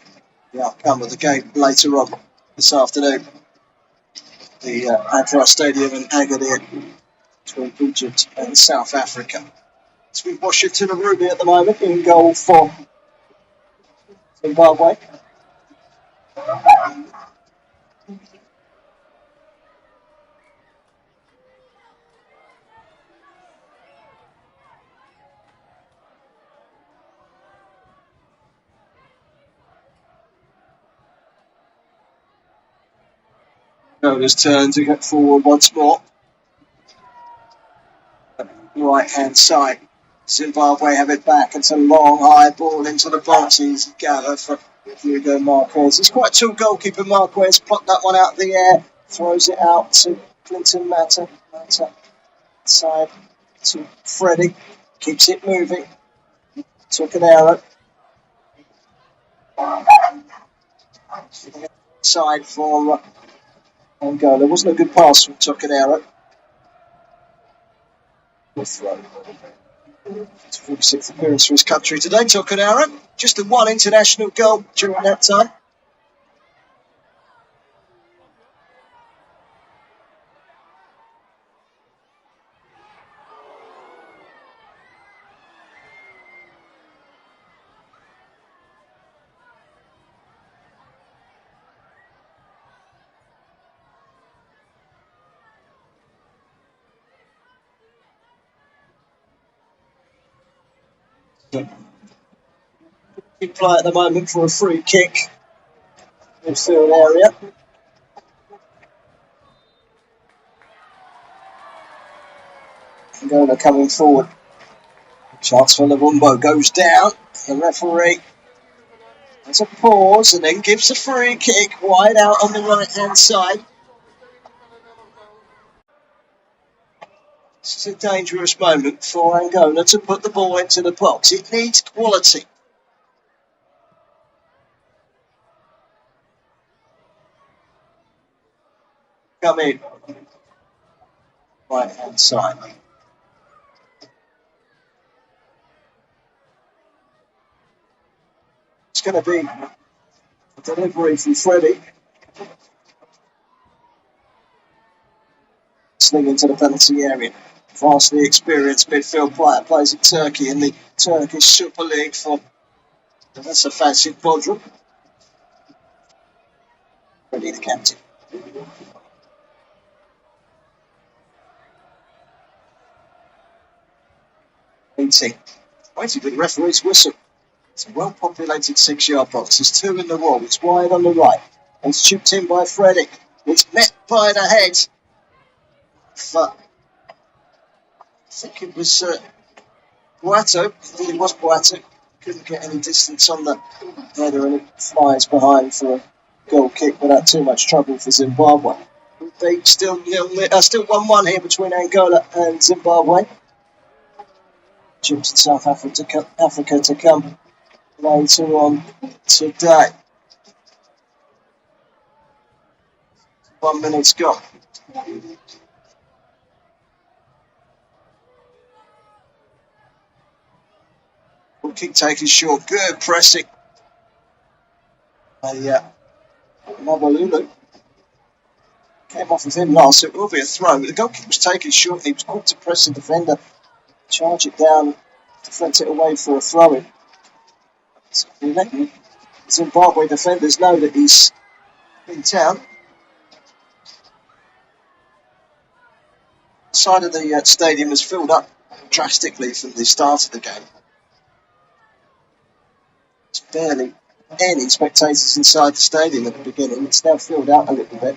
the outcome of the game later on this afternoon. The Accra Stadium in Agadir between Egypt and South Africa. It's with Washington and Ruby at the moment in goal for Zimbabwe. Angola's turn to get forward once more. Right hand side. Zimbabwe have it back. It's a long high ball into the box. Easy gather for Hugo Marquez. It's quite tall goalkeeper Marquez. Plucked that one out of the air. Throws it out to Clinton Mata. Mata side to Freddie. Keeps it moving. Took an arrow. Side for Angola. Wasn't a good pass from Tucanaro. Throw. It's 46th appearance for his country today, Tucanaro. Just the 1 international goal during that time. Big play at the moment for a free kick. Midfield area. Angola coming forward. Chance for Lumumba goes down. The referee has a pause and then gives a free kick wide out on the right hand side. This is a dangerous moment for Angola to put the ball into the box. It needs quality. Come in. Right hand side. It's going to be a delivery from Freddie. Sling into the penalty area. Vastly experienced midfield player, plays in Turkey in the Turkish Super League for that's a fancy Bodrum. Freddie the captain. Waiting for the referee's whistle. It's a well-populated 6-yard box. There's two in the wall. It's wide on the right. It's chipped in by Freddie. It's met by the head. I think it was Boato. I think it was Boato. Couldn't get any distance on the header and it flies behind for a goal kick without too much trouble for Zimbabwe. They still 1-1 here between Angola and Zimbabwe. Egypt and South Africa to come later on today. 1 minute's gone. Kick taken short. Good pressing. Mabalulu came off of him last, so it will be a throw. But the goal kick was taken short. He was caught to press the defender. Charge it down. Deflect it away for a throw-in. So Zimbabwe defenders know that he's in town. The side of the stadium has filled up drastically from the start of the game. There's barely any spectators inside the stadium at the beginning. It's now filled out a little bit.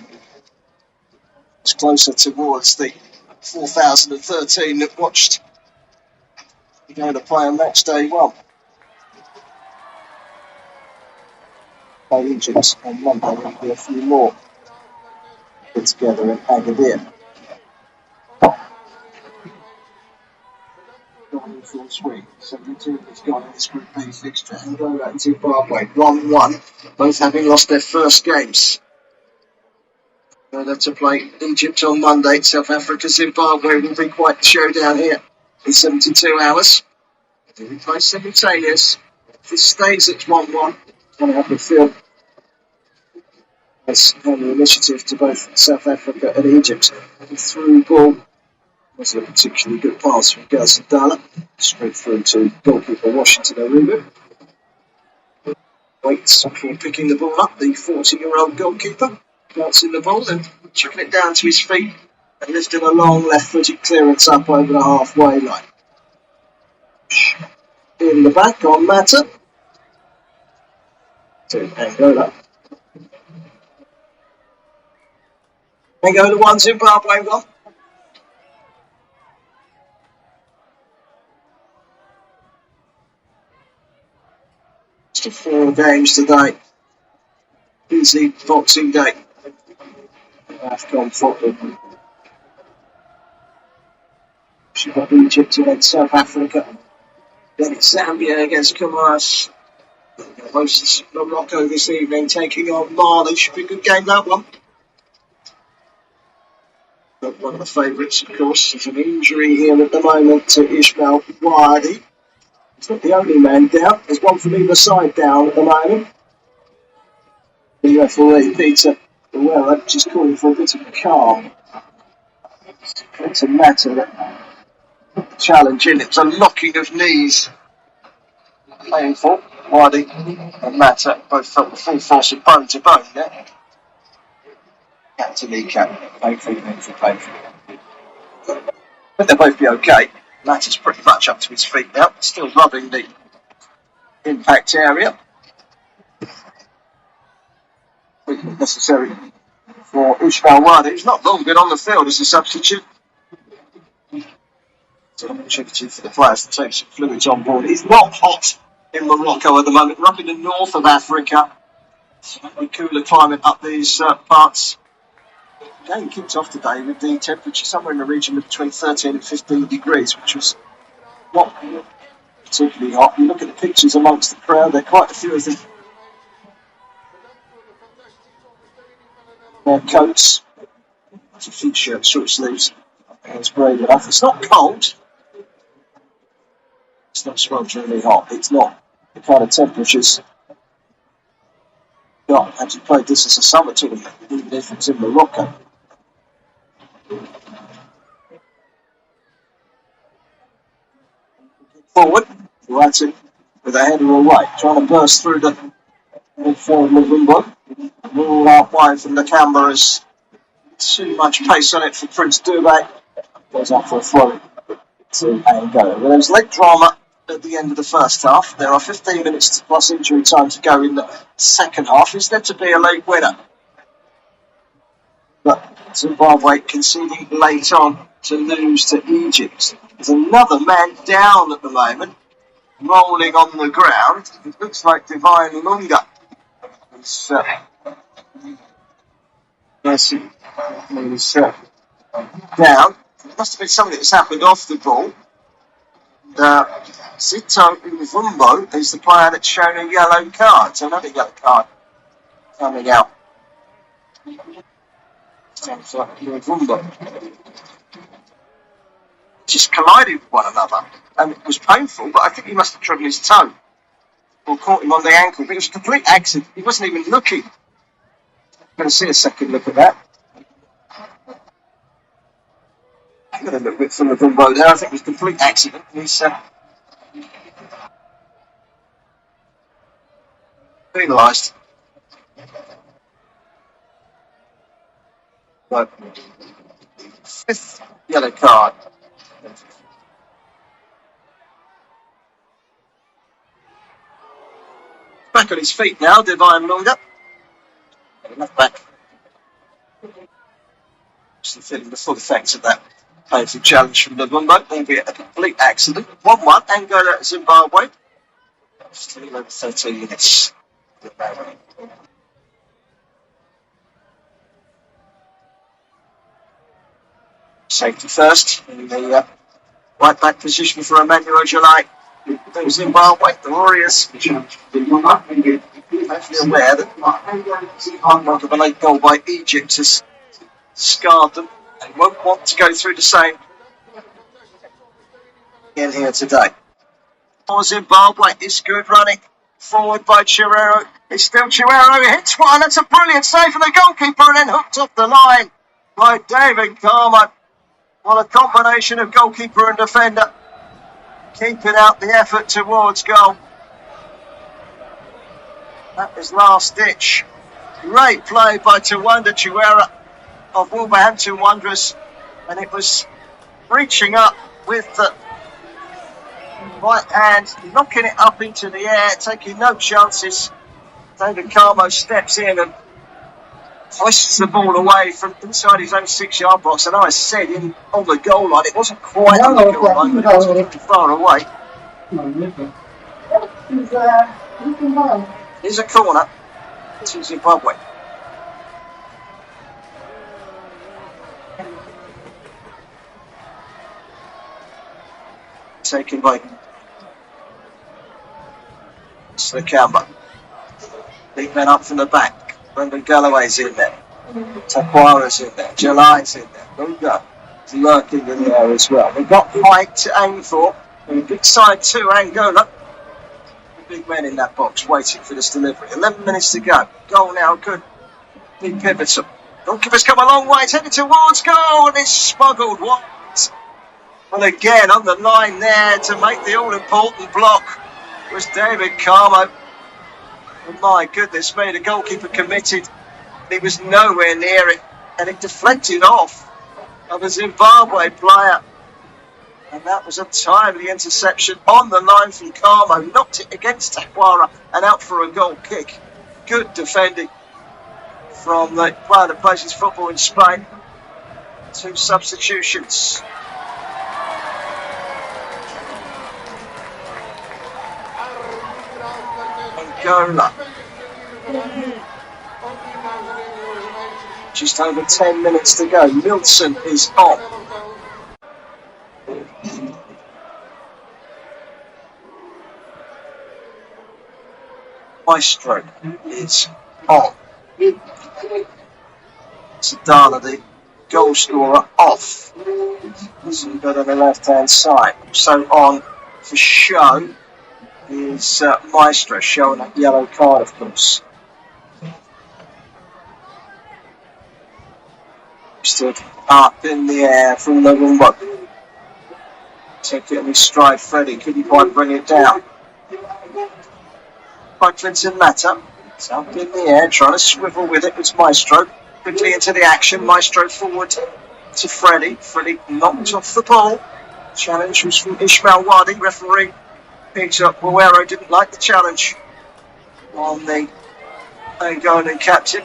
It's closer towards the 4,013 that watched the game to play on match day 1. By Egypt on Monday, there will be a few more put together in Agadir. Full swing. 72 has gone in this Group B fixture. Angola and Zimbabwe 1-1, both having lost their first games. Angola to play Egypt on Monday. South Africa, Zimbabwe will be quite the showdown here in 72 hours. They will play simultaneous. If it stays at 1-1, going to have the field as the initiative to both South Africa and Egypt. The through ball was a particularly good pass from Gazadala, straight through to goalkeeper Washington Arubu. Waits before picking the ball up, the 40-year-old goalkeeper, bouncing the ball and chucking it down to his feet and lifting a long left-footed clearance up over the halfway line. In the back on Mata to Angola. Angola 1, Zimbabwe 1. To 4 games today. Busy Boxing Day. AFCON football. She's got Egypt against South Africa. Then it's Zambia against Comoros. Hosts Morocco this evening, taking on Mali. Should be a good game, that one. But one of the favourites, of course, is an injury here at the moment to Ismail Wadi. He's not the only man down. There's one from either side down at the moment. The referee, Peter Guerra, just calling for a bit of calm. It's a matter that challenging. It was a locking of knees. Painful. Wadi and Mata both felt the full force of bone to bone there. Cap to kneecap. Painful. But they'll both be okay. Mata's pretty much up to his feet now. Still rubbing the impact area. Necessary for Ishmael Wade. He's not long been on the field as a substitute. So I'm opportunity for the players to take some fluids on board. It's not hot in Morocco at the moment. We're up in the north of Africa. Slightly cooler climate up these parts. The game kicked off today with the temperature somewhere in the region of between 13 and 15 degrees, which was not particularly hot. You look at the pictures amongst the crowd, there are quite a few of them. Their coats, a few shirts, short sleeves. It's brave enough. It's not cold. It's not swelteringly hot. It's not the kind of temperatures. God, had you played this as a summer tournament, even if it's in Morocco. Forward, Ratty with a header away, trying to burst through the midfield Mavumbo. Rule out wide from the cameras. Too much pace on it for Prince Dube. Goes up for a throw to Angola. Well, there's late drama at the end of the first half. There are 15 minutes plus injury time to go in the second half. Is there to be a late winner? But Zimbabwe conceding late on to lose to Egypt. There's another man down at the moment, rolling on the ground. It looks like Divine Lunga. He's down. It must have been something that's happened off the ball. Zito Uvumbo is the player that's shown a yellow card. So another yellow card coming out. Sounds like Uvumbo. Just collided with one another. And it was painful, but I think he must have trodden his toe. Or caught him on the ankle. But it was a complete accident. He wasn't even looking. I'm going to see a second look at that. I'm going to look a bit from the Uvumbo there. I think it was a complete accident. He's penalised. Right. Fifth yellow card. Back on his feet now, Divine Lunga. Left back. Just feeling the full effects of that painful challenge from the Uvumbo, albeit a complete accident. 1-1, Angola, Zimbabwe. Still over 13 minutes. Safety first in the right back position for Emmanuel July. Zimbabwe, the Warriors, hopefully aware that one of a late goal by Egypt has scarred them. They won't want to go through the same again here today. For Zimbabwe, it's good running forward by Chirero. It's still Chirero, he hits one, that's a brilliant save for the goalkeeper and then hooked off the line by David Carman. What a combination of goalkeeper and defender, keeping out the effort towards goal. That was last ditch. Great play by Tawanda Chiwera of Wolverhampton Wanderers, and it was reaching up with the right hand, knocking it up into the air, taking no chances. David Carmo steps in and hoists the ball away from inside his own 6-yard box. And I said on the goal line, it wasn't quite on the goal line, but it was pretty far away. Here's a corner to Zimbabwe. Taken by Slakamba. Big men up from the back. Brendan Galloway's in there. Takwara's in there. July's in there. Lunga is lurking in there as well. They've got height to aim for. Big side to Angola. Big men in that box waiting for this delivery. 11 minutes to go. Goal now could be pivotal. Goalkeeper's come a long way. It's headed towards goal and it's smuggled wide. And again on the line there to make the all-important block was David Carmo. And my goodness me, the goalkeeper committed. He was nowhere near it and it deflected off of a Zimbabwe player. And that was a timely interception on the line from Carmo. Knocked it against Taquara and out for a goal kick. Good defending from the player that plays his football in Spain. 2 substitutions. Angola. Just over 10 minutes to go. Milson is on. Maestro is on. Sadala, the goal scorer, off. So we've got on the left-hand side. So on for show is Maestro, showing a yellow card, of course. Stood up in the air from the Rumba. Take it in his stride, Freddie. Could he quite bring it down? By Clinton Mata. It's up in the air, trying to swivel with it. It's Maestro. Quickly into the action. Maestro forward to Freddie. Freddie knocked off the ball. Challenge was from Ismail Wadi. Referee picks up. Guerrero didn't like the challenge on the Angolan captain.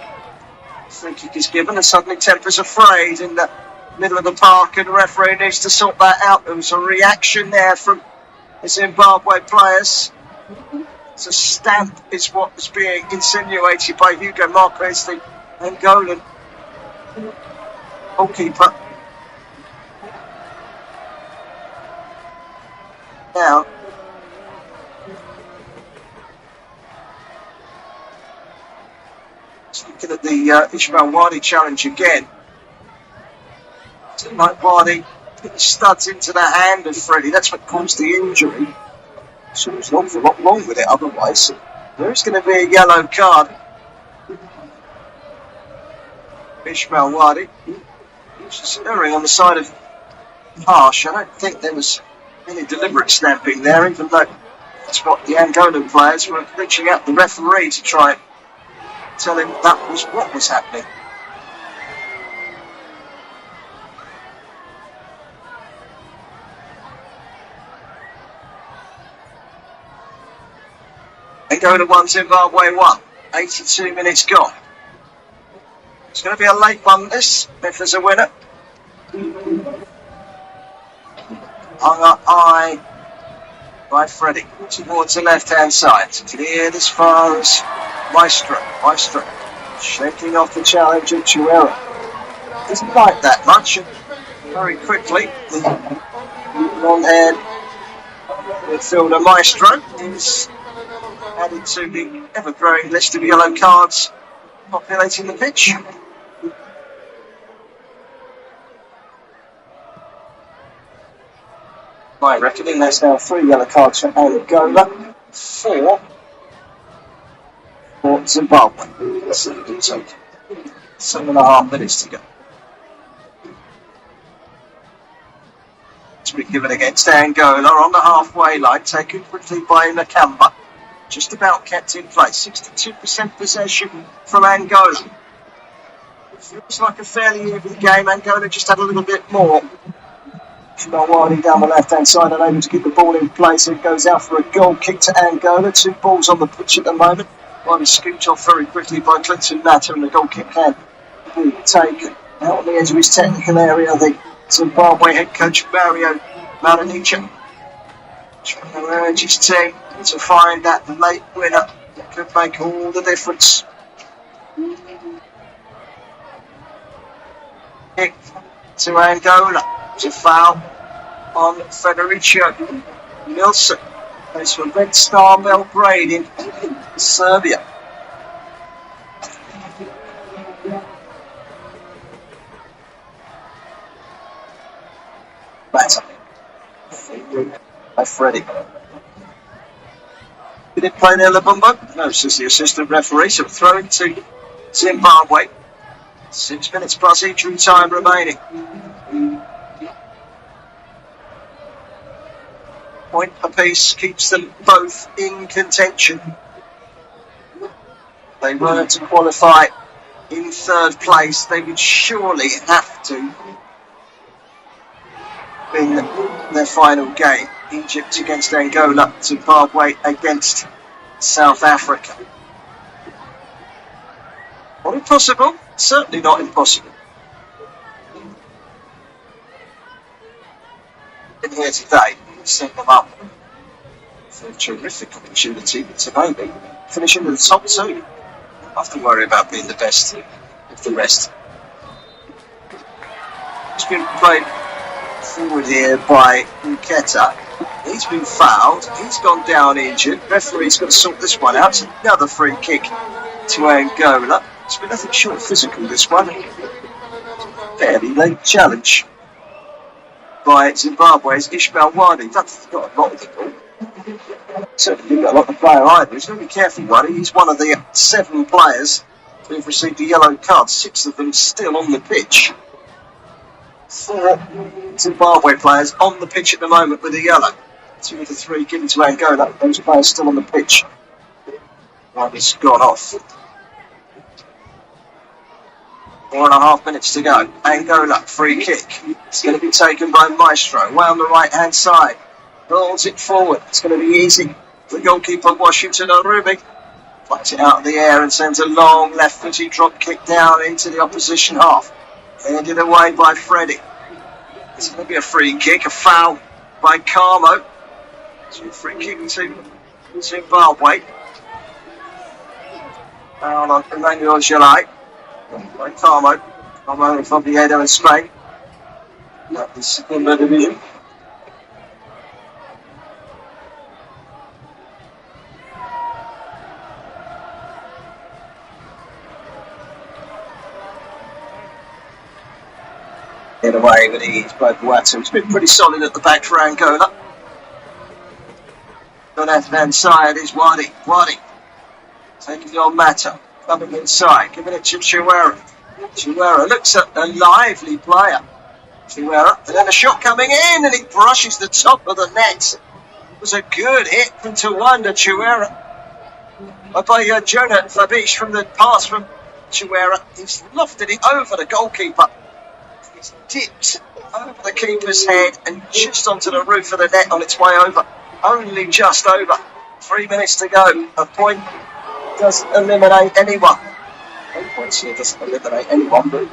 Free kick is given, and suddenly tempers are frayed in the middle of the park, and the referee needs to sort that out. There was a reaction there from the Zimbabwe players. It's a stamp, is what was being insinuated by Hugo Marquez, the Angolan goalkeeper. Now, looking at the Ismail Wadi challenge again. Didn't like Wadi put studs into the hand of Freddie. That's what caused the injury. So there's an awful lot wrong with it otherwise. There's going to be a yellow card. Ismail Wadi. Just erring on the side of harsh. I don't think there was any deliberate stamping there, even though that's what the Angolan players were reaching out the referee to try and tell him that was what was happening. Angola 1, Zimbabwe 1. 82 minutes gone. It's going to be a late one, this, if there's a winner. Eye by Freddie towards the left-hand side. Cleared as far as Maestro. Maestro shaking off the challenge of Chuera. Doesn't like that much. And very quickly, the long-haired midfielder Maestro is added to the ever-growing list of yellow cards populating the pitch. My reckoning, there's now 3 yellow cards for Angola, 4 for Zimbabwe. That's a good take. 7.5 minutes to go. It's been given against Angola on the halfway line, taken quickly by Nakamba. Just about kept in place. 62% possession from Angola. Feels like a fairly even game. Angola just had a little bit more. Wadi down the left-hand side, unable to keep the ball in place. It goes out for a goal kick to Angola. 2 balls on the pitch at the moment. Wadi scooped off very quickly by Clinton Mata, and the goal kick can be taken. Out on the edge of his technical area, the Zimbabwe head coach Mario Maranicha trying to urge his team to find that late winner that could make all the difference. Kick to Angola. It's a foul on Federico Nilsson. Plays for Red Star Belgrade in Serbia. Batter by Freddie. Did it play near Lubumbo? No, says the assistant referee. So throw it to Zimbabwe. 6 minutes plus injury time remaining. Point apiece keeps them both in contention. They were to qualify in 3rd place. They would surely have to in their final game. Egypt against Angola, Zimbabwe against South Africa. Not impossible, certainly not impossible. In here today, set them up for a terrific opportunity to maybe finish in the top two. I have to worry about being the best of the rest. It's been played forward here by Nketa. He's been fouled. He's gone down injured. Referee's got to sort this one out. It's another free kick to Angola. It's been nothing short of physical, this one. Fairly late challenge by Zimbabwe's Ishmael Wadi. That's got a lot of the ball. Certainly didn't got a lot to play either. He's got to be careful, Wadi. He's one of the 7 players who've received a yellow card. 6 of them still on the pitch. 4 Zimbabwe players on the pitch at the moment with a yellow. 2 of the 3 given to Angola. Those players still on the pitch. Wadi's gone off. 4.5 minutes to go. Angola, free kick. It's going to be taken by Maestro. Way on the right-hand side. Rolls it forward. It's going to be easy. The goalkeeper, Washington Orubi, plucks it out of the air and sends a long left-footed drop kick down into the opposition half. Headed away by Freddie. It's going to be a free kick. A foul by Carmo. It's a free kick to Zimbabwe. Foul on Emmanuel Jalai. By Carmo. Carmo from the header in Spain. That is Segunda Division. Get away with ease by Boato. It's been pretty solid at the back for Angola. On the left-hand side is Wadi. Wadi taking on Mata. Coming inside, giving it to Chiwera. Chiwera looks at a lively player. Chiwera, and then a shot coming in, and it brushes the top of the net. It was a good hit from Tawanda Chiwera. By Jonah Fabish from the pass from Chiwera. He's lofted it over the goalkeeper. He's dipped over the keeper's head and just onto the roof of the net on its way over. Only just over. 3 minutes to go. A point doesn't eliminate anyone. 8 points here doesn't eliminate anyone, but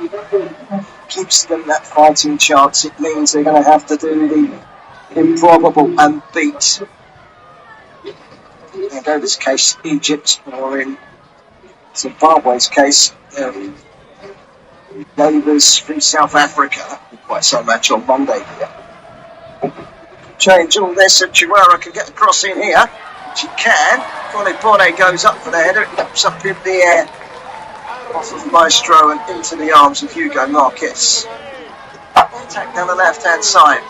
gives them that fighting chance. It means they're going to have to do the improbable and beat, in Angola's case, Egypt, or in Zimbabwe's case, neighbours from South Africa. Quite some match on Monday here. Change all this, and Chiwera can get the cross in here. She can. Bone goes up for the header. It leaps up in the air off of Maestro and into the arms of Hugo Marquez. Attack down the left-hand side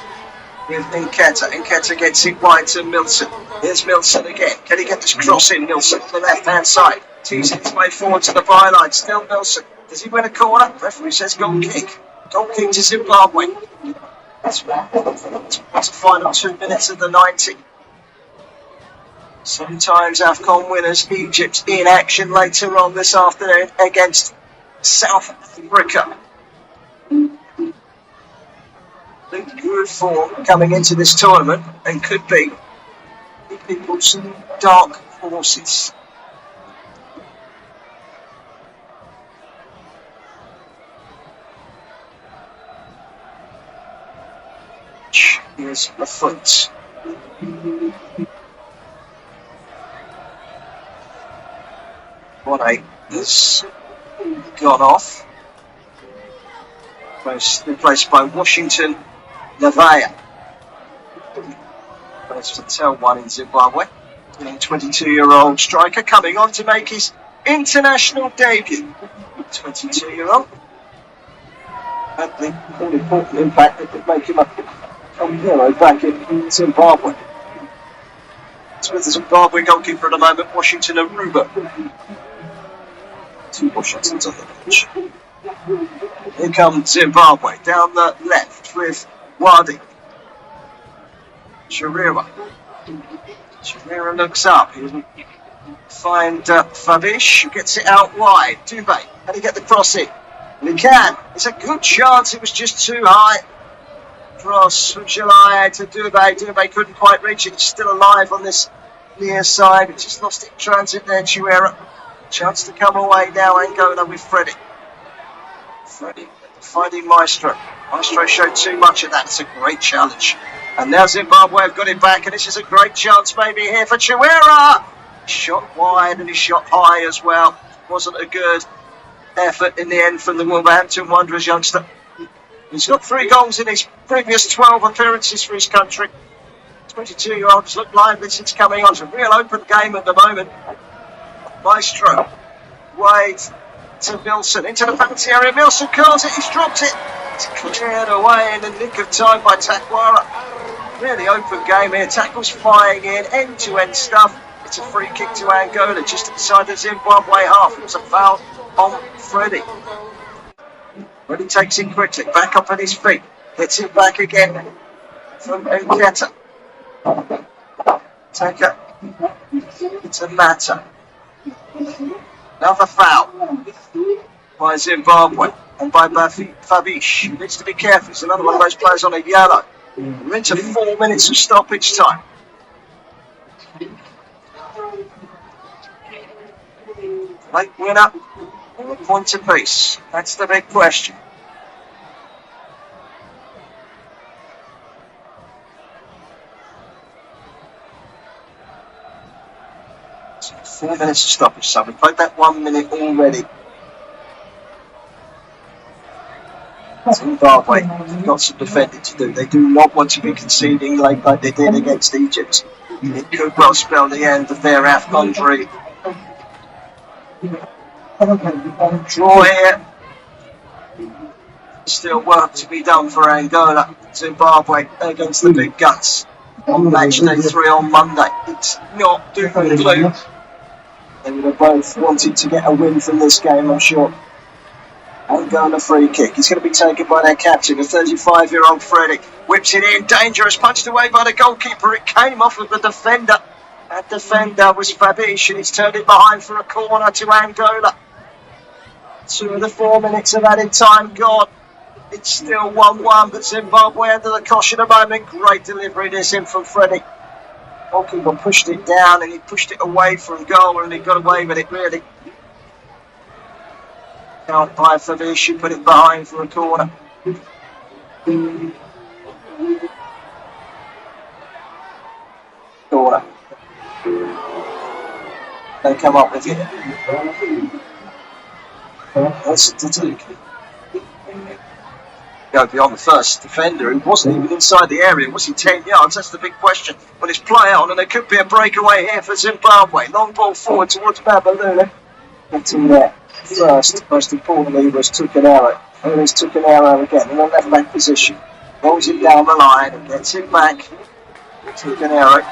with Nketa. Nketa gets it wide to Milson. Here's Milson again. Can he get this cross in? Milson to the left-hand side. Teasing his way forward to the byline. Still Milson. Does he win a corner? Referee says goal kick. Goal kick to Zimbabwe. That's the final 2 minutes of the 90. Sometimes AFCON winners, Egypt in action later on this afternoon against South Africa. Good form coming into this tournament and could be people's dark horses. Here's the foot. Bone has gone off. Replaced by Washington Navaya. That's the tail one in Zimbabwe. The 22-year-old striker coming on to make his international debut. 22-year-old. Had the all-important impact that could make him a hero back in Zimbabwe. It's with the Zimbabwe goalkeeper at the moment, Washington Aruba. 2 Washingtons on the pitch. Here comes Zimbabwe down the left with Wadi. Sharira. Sharira looks up. He doesn't find Fabish, who gets it out wide. Dube, can he get the cross in? And he can. It's a good chance. It was just too high. cross from July to Dubé. Dubé couldn't quite reach it. It's still alive on this near side. It just lost it in transit there, Chihuahua. Chance to come away now, Angola with Freddie. Freddie finding Maestro. Maestro showed too much of that. It's a great challenge. And now Zimbabwe have got it back, and this is a great chance maybe here for Chihuahua. Shot wide and he shot high as well. Wasn't a good effort in the end from the Wolverhampton Wanderers youngster. He's got 3 goals in his previous 12 appearances for his country. 22-year-olds look lively since coming on. It's a real open game at the moment. Maestro. Wade to Milson. Into the penalty area. Milson curls it. He's dropped it. It's cleared away in the nick of time by Takwara. Really open game here. Tackles flying in. End-to-end stuff. It's a free kick to Angola just inside the Zimbabwe half. It was a foul on Freddie. Freddie takes it quickly. Back up on his feet. Gets it back again from Nketa. Taka. It's a matter. Another foul by Zimbabwe and by Fabish. Needs to be careful. It's another one of those players on a yellow. We're into 4 minutes of stoppage time. Late winner, point apiece. That's the big question. So 4 minutes of stoppage, so we played that 1 minute already. Zimbabwe have got some defending to do. They do not want to be conceding late like they did against Egypt. It could well spell the end of their AFCON dream. Draw here. Still work to be done for Angola. Zimbabwe against the big guns on match day 3 on Monday. It's not doom and gloom. They would have both wanted to get a win from this game, I'm sure. Angola free kick. He's going to be taken by their captain, the 35-year-old Freddie. Whips it in, dangerous, punched away by the goalkeeper. It came off of the defender. That defender was Fabish, and he's turned it behind for a corner to Angola. 2 of the 4 minutes of added time gone. It's still 1-1, but Zimbabwe under the cosh at the moment. Great delivery this in from Freddie. Goalkeeper pushed it down, and he pushed it away from goal, and he got away with it, really. Out by Fabish, he put it behind for a corner. Corner. They come up with it. That's the Duke. Go beyond the first defender, who wasn't even inside the area. Was he 10 yards? That's the big question. But it's play on, and there could be a breakaway here for Zimbabwe. Long ball forward towards Babalula. Getting there first, most importantly, was Tukanero. And there's Tukanero again in the left back position. Rolls it down the line and gets it back. Tukanero.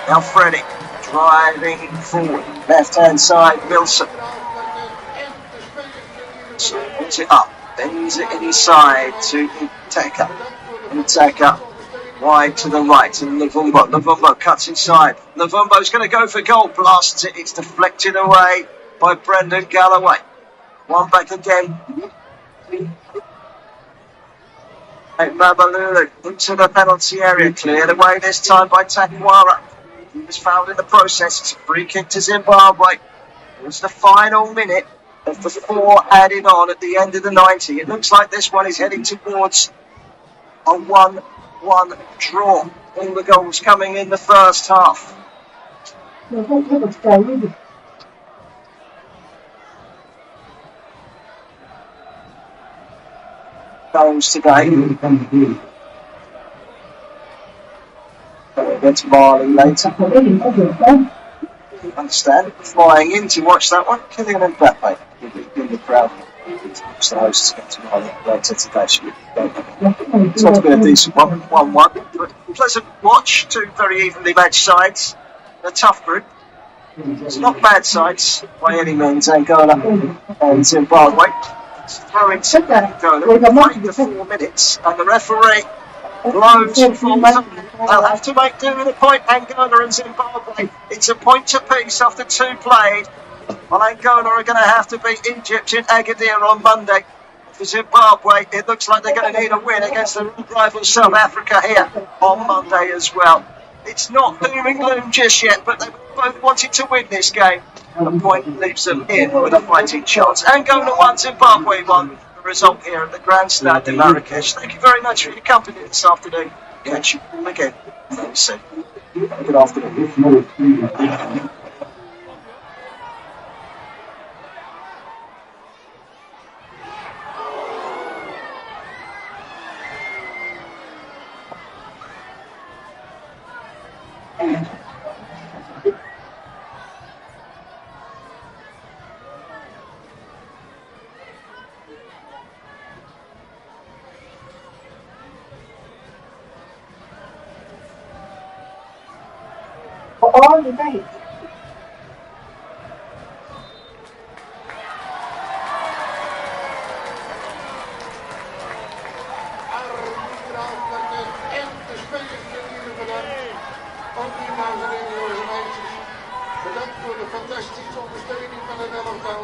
Now Freddie driving forward. Left hand side, Wilson. So puts it up. Bends it inside to Ntaka. Ntaka wide to the right. And Luvumbo cuts inside. Luvumbo's going to go for goal. Blasts it. It's deflected away by Brendan Galloway. One back again. Babalulu into the penalty area. Cleared away this time by Takwara. He was fouled in the process. It's a free kick to Zimbabwe. It was the final minute of the 4 added on at the end of the 90. It looks like this one is heading towards a 1-1 draw. All the goals coming in the first half. Goals today. We'll get to Marley later. Understand. Flying in to watch that one. Killing an Mbappe in the crowd. It's the hosts get to Marley later today. It's not been a decent one. 1-1. But pleasant watch. 2 very evenly matched sides. A tough group. It's not bad sides by any means. Angola and Zimbabwe. Throwing to Angola. Playing the 4 minutes. And the referee blows for them. They'll have to make do with a point, Angola and Zimbabwe. It's a point apiece after 2 played. Well, Angola are going to have to beat Egypt in Agadir on Monday. for Zimbabwe. It looks like they're going to need a win against the rival South Africa here on Monday as well. It's not doom and gloom just yet, but they both wanted to win this game. And the point leaves them in with a fighting chance. Angola 1, Zimbabwe 1. The result here at the Grandstand in Marrakesh. Thank you very much for your company this afternoon. Catch you all again very soon. Good afternoon.
All the day.
En de spelers natuurlijk bedankt. Ook die dames en heren, jongens en meisjes. Bedankt voor de fantastische ondersteuning van het elftal.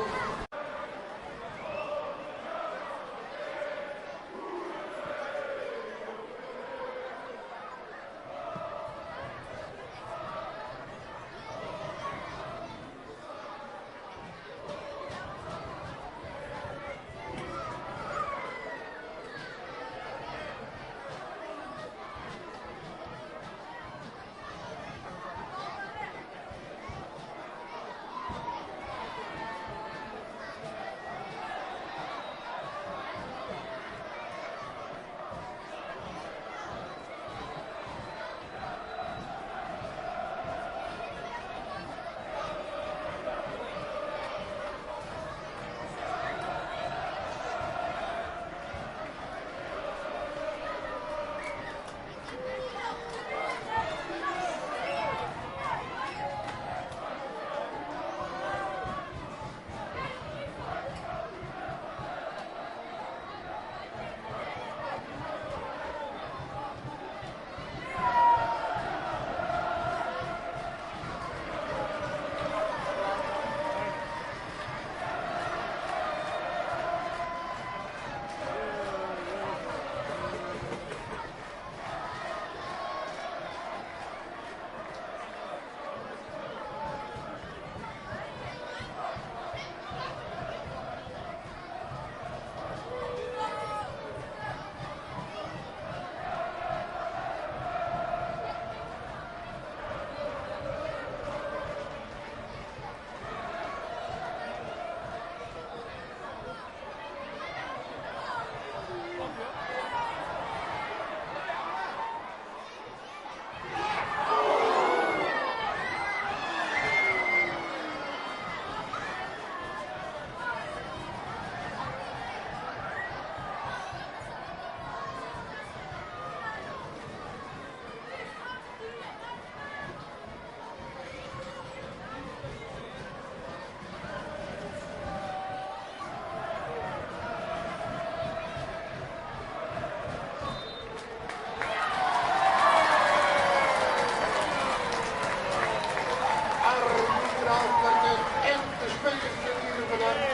En de spelers natuurlijk bedankt.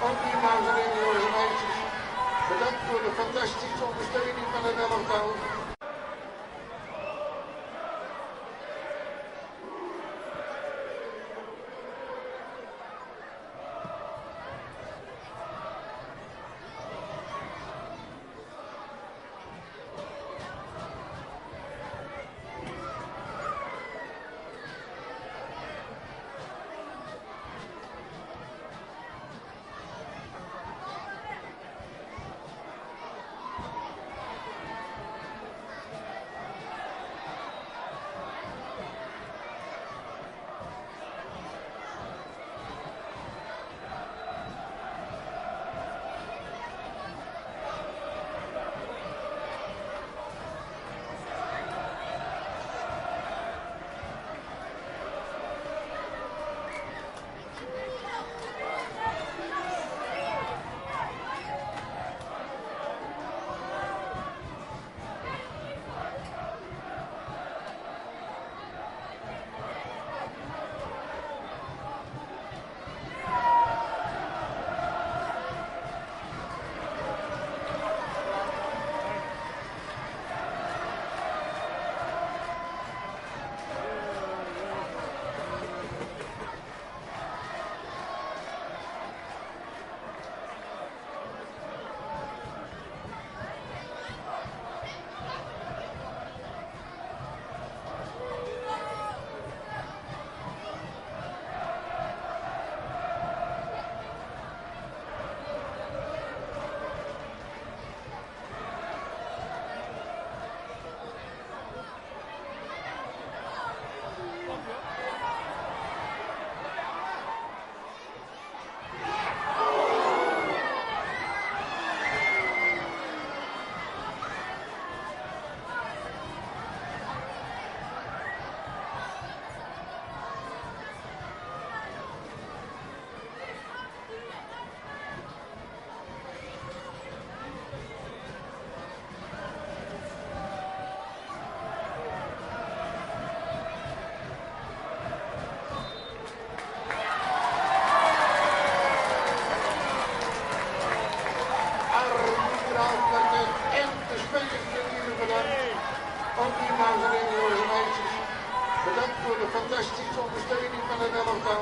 Ook die dames en heren, jongens en meisjes. Bedankt voor de fantastische ondersteuning van het elftal. elftal.